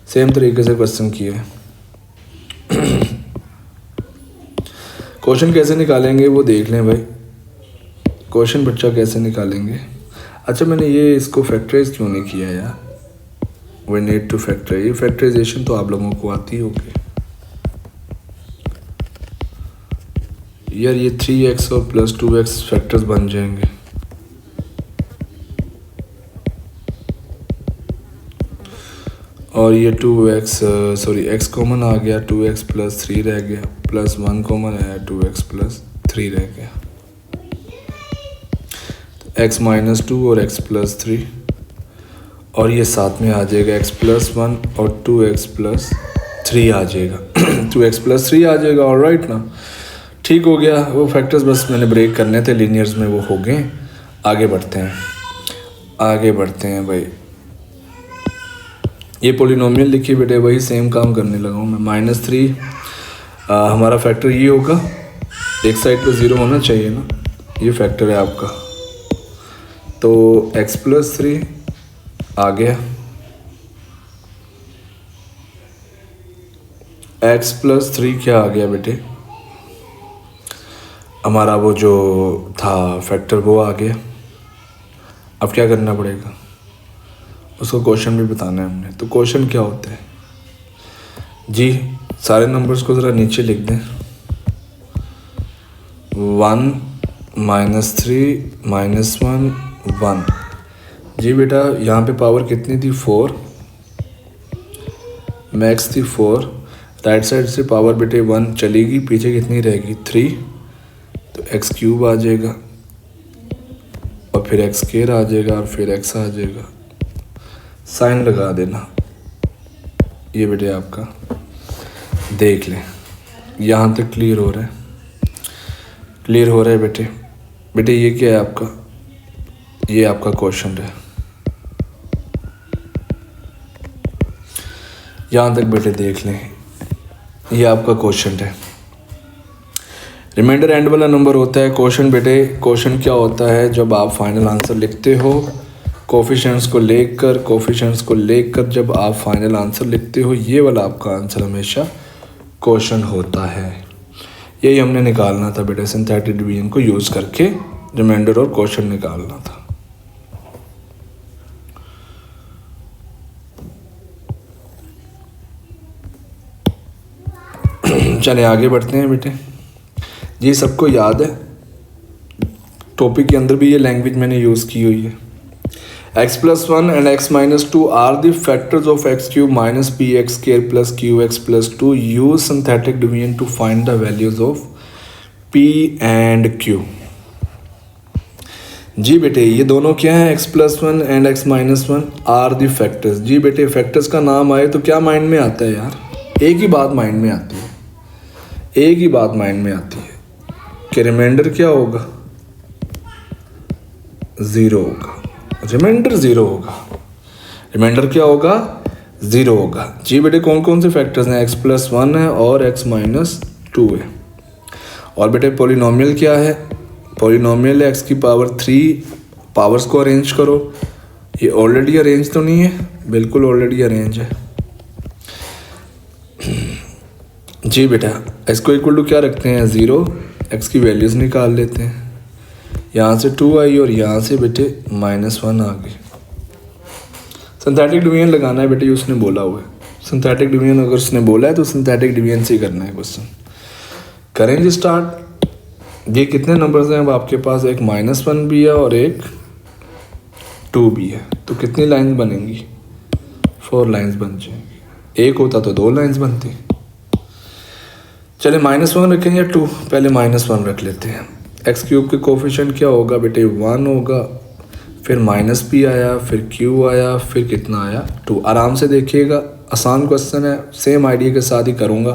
सेम तरीके से क्वेश्चन किए हैं। क्वेश्चन कैसे निकालेंगे वो देख लें भाई। क्वेश्चन बच्चा कैसे निकालेंगे? अच्छा मैंने ये इसको फैक्टराइज क्यों नहीं किया यार? We need to factorize. ये फैक्टराइजेशन तो आप लोगों को आती होगी यार। ये 3x और +2x फैक्टर्स बन जाएंगे। और ये 2x सॉरी x कॉमन आ गया, 2x + 3 रह गया, +1 कॉमन आया, 2x + 3 रह गया। x -2 और x + 3 और ये साथ में आ जाएगा x + 1 और 2x + 3 आ जाएगा। 2x + 3 आ जाएगा। ऑलराइट ना, ठीक हो गया। वो फैक्टर्स बस मैंने ब्रेक करने थे, लीनियर्स में वो हो गए। आगे बढ़ते हैं भाई। ये पोलिनोमियल लिखिए बेटे, वही सेम काम करने लगा हूँ मैं। -3 हमारा फैक्टर ये होगा, एक साइड पे 0 होना चाहिए ना, ये फैक्टर है आपका। तो x + 3 आ गया, x + 3 क्या आ गया बेटे? हमारा वो जो था फैक्टर वो आ गया। अब क्या करना पड़ेगा? उसको क्वेश्चन भी बताना है हमने। तो क्वेश्चन क्या होता है जी? सारे नंबर्स को ज़रा नीचे लिख दें। 1 -3 -1 1। जी बेटा यहाँ पे पावर कितनी थी? 4, मैक्स थी 4। राइट साइड से पावर बेटे 1 चलेगी, पीछे कितनी रहेगी? 3। तो x³ आ जाएगा और फिर x² आ जाएगा और फिर x आ जाएगा। साइन लगा देना। ये बेटे आपका देख लें, यहाँ तक क्लियर हो रहा है? क्लियर हो रहा है बेटे? बेटे ये क्या है आपका? ये आपका क्वेश्चन है। यहाँ तक बेटे देख लें, ये आपका क्वेश्चन है। रिमाइंडर एंड वाला नंबर होता है क्वेश्चन बेटे। क्वेश्चन क्या होता है? जब आप फाइनल आंसर लिखते हो, कोफिशिएंट्स को लेकर जब आप फाइनल आंसर लिखते हो, ये वाला आपका आंसर हमेशा क्वेश्चन होता है। यही हमने निकालना था बेटा, सिंथेटिक डिवीजन को यूज़ करके रिमाइंडर और क्वेश्चन निकालना था। चले आगे बढ़ते हैं बेटे। जी सबको याद है, टॉपिक के अंदर भी ये लैंग्वेज मैंने यूज़ की हुई है। x + 1 and x - 2 are the factors of x³ - px² + qx + 2. Use synthetic division to find the values of p and q. जी बेटे ये दोनों क्या हैं? x + 1 and x - 1 are the factors. जी बेटे फैक्टर्स का नाम आए तो क्या माइंड में आता है यार? एक ही बात माइंड में आती है, ओके, रिमाइंडर क्या होगा, 0 होगा, रिमाइंडर 0 होगा, रिमाइंडर क्या होगा, 0 होगा। जी बेटे कौन कौन से फैक्टर्स हैं, x+1 है और x-2 है। और बेटे पॉलिनोमियल क्या है, पॉलिनोमियल है x⁻³ पावर्स को अरेंज करो। ये ऑलरेडी अरेंज तो नहीं है, बिल्कुल ऑलरेडी अरेंज है। जी बेटा इसको इक्वल टू क्या रखते हैं, 0, x की वैल्यूज़ निकाल लेते हैं। यहाँ से 2 आई और यहाँ से बेटे -1 आ गई। सिंथेटिक डिवीजन लगाना है बेटे, ये उसने बोला हुआ है। सिंथेटिक डिवीजन अगर उसने बोला है तो सिंथेटिक डिवीजन से ही करना है क्वेश्चन। करेंगे स्टार्ट। ये कितने नंबर्स हैं अब आपके पास, एक -1 भी है और एक 2 भी है, तो कितनी लाइंस बनेंगी, 4 लाइंस बन जाएंगी। एक होता तो 2 लाइंस बनती। चले -1 रखें या 2, पहले -1 रख लेते हैं। x³ के कोफिशिएंट क्या होगा बेटे, 1 होगा, फिर -p आया, फिर q आया, फिर कितना आया, 2। आराम से देखिएगा, आसान क्वेश्चन है, सेम आइडिया के साथ ही करूँगा,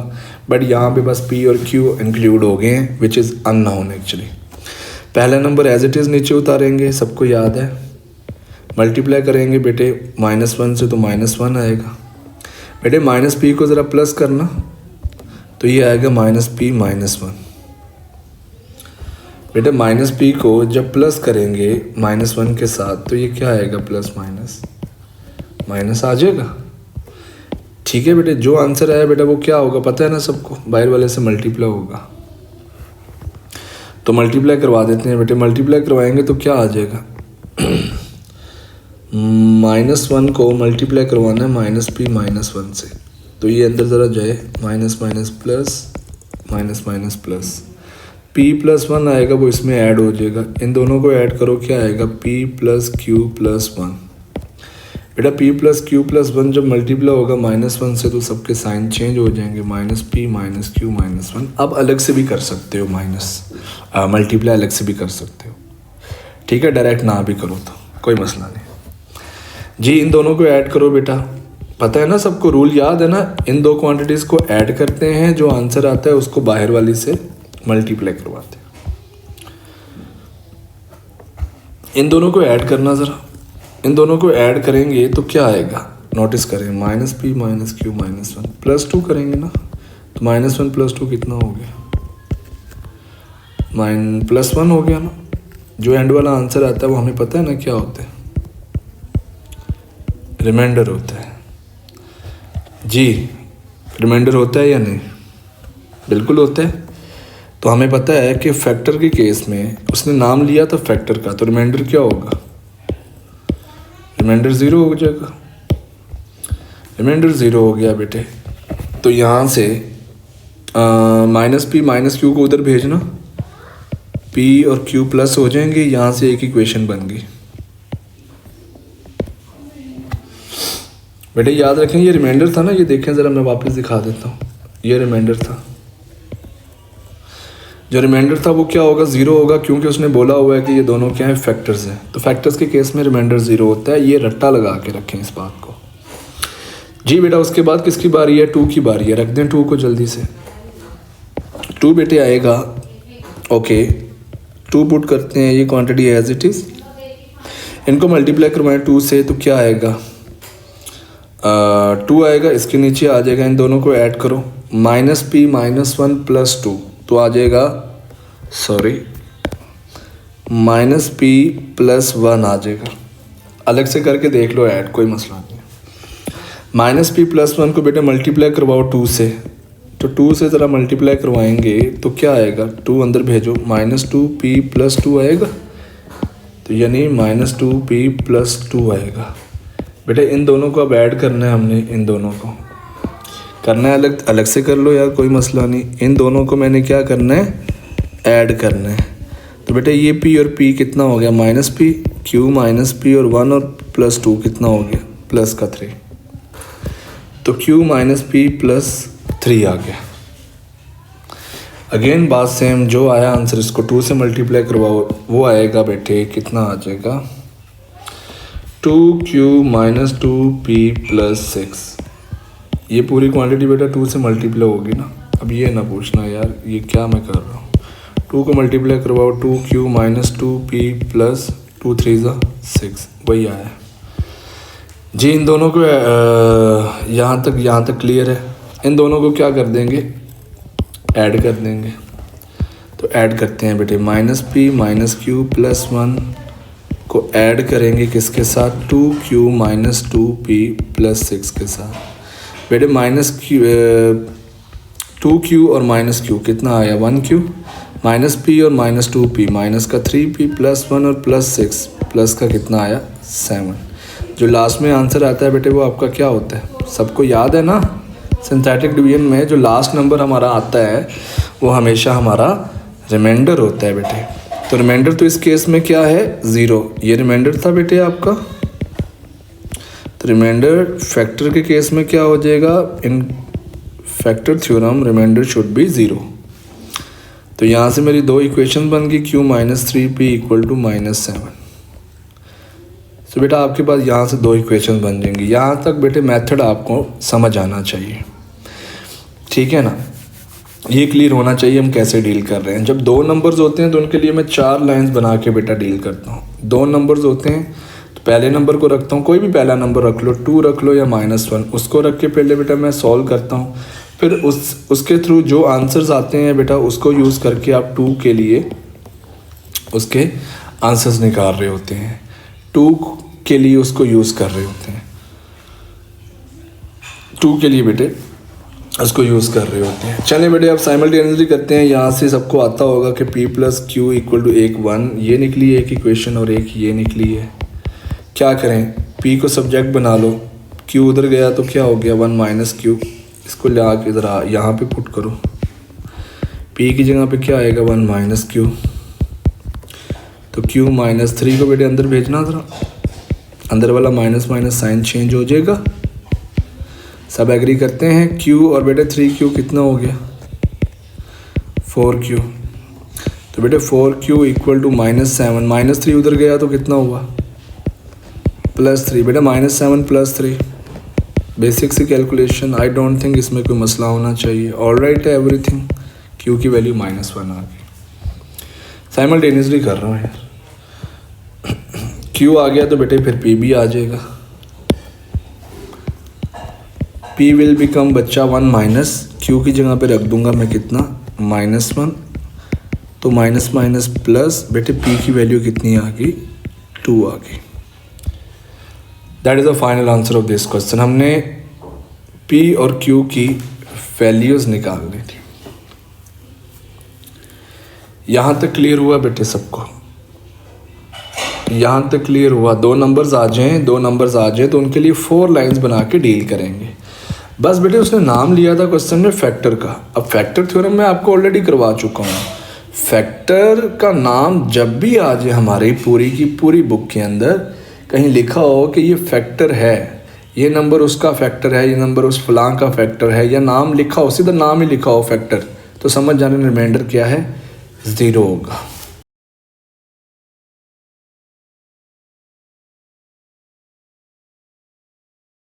बट यहाँ पे बस p और q इंक्लूड हो गए हैं, विच इज़ अननोन एक्चुअली। पहला नंबर एज इट इज़ नीचे उतारेंगे, सबको याद है। मल्टीप्लाई करेंगे बेटे -1 से तो -1 आएगा। बेटे -p को ज़रा प्लस करना, तो ये आएगा -p -1। बेटे -p को जब प्लस करेंगे -1 के साथ तो ये क्या आएगा, प्लस माइनस आ जाएगा। ठीक है बेटे, जो आंसर आया बेटा वो क्या होगा पता है ना सबको, बाहर वाले से मल्टीप्लाई होगा। तो मल्टीप्लाई करवा देते हैं बेटे, मल्टीप्लाई करवाएंगे तो क्या आ जाएगा, -1 को मल्टीप्लाई करवाना है -p -1 से, तो ये अंदर ज़रा जाए, माइनस प्लस p+1 आएगा, वो इसमें ऐड हो जाएगा। इन दोनों को ऐड करो, क्या आएगा, p + q+1। बेटा p+q+1 जब मल्टीप्लाई होगा -1 से तो सबके साइन चेंज हो जाएंगे, -p -q -1। अब अलग से भी कर सकते हो, मल्टीप्लाई अलग से भी कर सकते हो, ठीक है, डायरेक्ट ना भी करो तो कोई मसला नहीं। जी इन दोनों को ऐड करो बेटा, पता है ना सबको, रूल याद है ना, इन दो क्वांटिटीज़ को ऐड करते हैं, जो आंसर आता है उसको बाहर वाली से मल्टीप्लाई करवाते हैं। इन दोनों को ऐड करना ज़रा, इन दोनों को ऐड करेंगे तो क्या आएगा, नोटिस करें, -p -q -1 +2 करेंगे ना, तो -1 + 2 कितना हो गया, +1 हो गया ना। जो एंड वाला आंसर आता है वो हमें पता है ना क्या होता है, रिमाइंडर होता है। जी रिमाइंडर होता है या नहीं, बिल्कुल होता है। तो हमें पता है कि फैक्टर के केस में उसने नाम लिया था फैक्टर का, तो रिमाइंडर क्या होगा, रिमाइंडर 0 हो जाएगा। रिमाइंडर 0 हो गया बेटे, तो यहाँ से -p -q को उधर भेजना, p और q प्लस हो जाएंगे, यहाँ से एक इक्वेशन बन गई। बेटे याद रखें ये रिमाइंडर था ना, ये देखें ज़रा, मैं वापस दिखा देता हूँ, ये रिमाइंडर था। जो रिमाइंडर था वो क्या होगा, 0 होगा, क्योंकि उसने बोला हुआ है कि ये दोनों क्या है, फैक्टर्स हैं। तो फैक्टर्स के केस में रिमाइंडर 0 होता है, ये रट्टा लगा के रखें इस बात को। जी बेटा उसके बाद किसकी बारी है, 2 की बारी है, रख दें 2 को जल्दी से। 2 बेटे आएगा, ओके 2 पुट करते हैं, ये क्वांटिटी एज इट इज़, इनको मल्टीप्लाई करवाएं 2 से तो क्या आएगा, 2 आएगा, इसके नीचे आ जाएगा, इन दोनों को ऐड करो, -p -1 + 2 तो आ जाएगा, सॉरी -p + 1 आ जाएगा। अलग से करके देख लो ऐड, कोई मसला नहीं है। -p + 1 को बेटे मल्टीप्लाई करवाओ 2 से, तो 2 से ज़रा मल्टीप्लाई करवाएंगे तो क्या आएगा, 2 अंदर भेजो, -2p + 2 आएगा, तो यानी -2p + 2 आएगा। बेटे इन दोनों को अब ऐड करना है हमने, इन दोनों को करना है, अलग अलग से कर लो यार, कोई मसला नहीं। इन दोनों को मैंने क्या करना है, ऐड करना है। तो बेटे ये p और p कितना हो गया, -p, q -p और 1 और +2 कितना हो गया, +3, तो q -p + 3 आ गया। अगेन बात सेम, जो आया आंसर इसको 2 से मल्टीप्लाई करवाओ, वो आएगा बेटे कितना आ जाएगा, 2q - 2p + 6। ये पूरी क्वांटिटी बेटा 2 से मल्टीप्लाई होगी ना। अब ये ना पूछना यार ये क्या मैं कर रहा हूँ, 2 को मल्टीप्लाई करवाओ, 2q माइनस 2p प्लस 2 3 6, वही आया जी। इन दोनों को यहाँ तक क्लियर है। इन दोनों को क्या कर देंगे, ऐड कर देंगे। तो ऐड करते हैं बेटे, minus P minus Q plus 1 को ऐड करेंगे किसके साथ, 2q माइनस 2p प्लस 6 के साथ। बेटे माइनस क्यू 2q और माइनस क्यू कितना आया, 1q, माइनस p और माइनस 2p, माइनस का 3p प्लस 1 और प्लस 6, प्लस का कितना आया 7। जो लास्ट में आंसर आता है बेटे वो आपका क्या होता है, सबको याद है ना, सिंथेटिक डिवीजन में जो लास्ट नंबर हमारा आता है वो हमेशा हमारा रिमाइंडर होता है बेटे। तो रिमाइंडर तो इस केस में क्या है, 0। ये रिमाइंडर था बेटे आपका। तो रिमाइंडर फैक्टर के केस में क्या हो जाएगा, in factor theorem remainder should be 0। तो यहाँ से मेरी दो इक्वेशन बन गई, q minus 3p equal to minus 7। तो बेटा आपके पास यहाँ से दो इक्वेशन बन जाएंगी। यहाँ तक बेटे मेथड आपको समझ आना चाहिए, ठीक है ना, ये क्लियर होना चाहिए हम कैसे डील कर रहे हैं। जब दो नंबर्स होते हैं तो उनके लिए मैं 4 लाइंस बना के बेटा डील करता हूँ। दो नंबर्स होते हैं तो पहले नंबर को रखता हूँ, कोई भी पहला नंबर रख लो, 2 रख लो या -1, उसको रख के पहले बेटा मैं सॉल्व करता हूँ। फिर उसके थ्रू जो आंसर्स आते हैं बेटा उसको यूज़ करके आप 2 के लिए उसके आंसर्स निकाल रहे होते हैं, 2 के लिए उसको यूज़ कर रहे होते हैं, 2 के लिए बेटे उसको यूज़ कर रहे होते हैं। चलिए बेटे अब साइमल्टेनियसली करते हैं। यहाँ से सबको आता होगा कि p plus Q equal to 1 ये निकली है एक इक्वेशन और एक ये निकली है। क्या करें, p को सब्जेक्ट बना लो, q उधर गया तो क्या हो गया 1 माइनस क्यू, इसको ले आके इधर यहाँ पे पुट करो, p की जगह पे क्या आएगा 1 माइनस क्यू। तो q माइनस 3 को बेटे अंदर भेजना, ज़रा अंदर वाला माइनस माइनस साइन चेंज हो जाएगा। सब एग्री करते हैं, q और बेटे 3q कितना हो गया 4q। तो बेटे 4q इक्वल टू -7, -3 उधर गया तो कितना हुआ +3। बेटा -7 +3 बेसिक सी कैलकुलेशन, आई डोंट थिंक इसमें कोई मसला होना चाहिए। ऑलराइट है एवरीथिंग, q की वैल्यू -1 आ गई। साइमल्टेनियसली कर रहा हूँ यार, q आ गया तो बेटे फिर p भी आ जाएगा। p विल बिकम बच्चा 1 माइनस q की जगह पे रख दूंगा मैं कितना -1, तो माइनस माइनस प्लस, बेटे p की वैल्यू कितनी आ गई 2 आ गई। That is the final answer of this question. हमने p और q की वैल्यूज़ निकालनी थी। यहाँ तक क्लियर हुआ बेटे सबको, यहाँ तक क्लियर हुआ। दो नंबर्स आ जाएं तो उनके लिए 4 लाइंस बना के डील करेंगे। बस बेटे उसने नाम लिया था क्वेश्चन में फैक्टर का। अब फैक्टर थ्योरम मैं आपको ऑलरेडी करवा चुका हूँ। फैक्टर का नाम जब भी आ जाए हमारी पूरी की पूरी बुक के अंदर कहीं लिखा हो कि ये फैक्टर है, ये नंबर उसका फैक्टर है, ये नंबर उस फलां का फैक्टर है, या नाम लिखा हो, सीधा नाम ही लिखा हो फैक्टर, तो समझ जाने रिमाइंडर क्या है 0 होगा।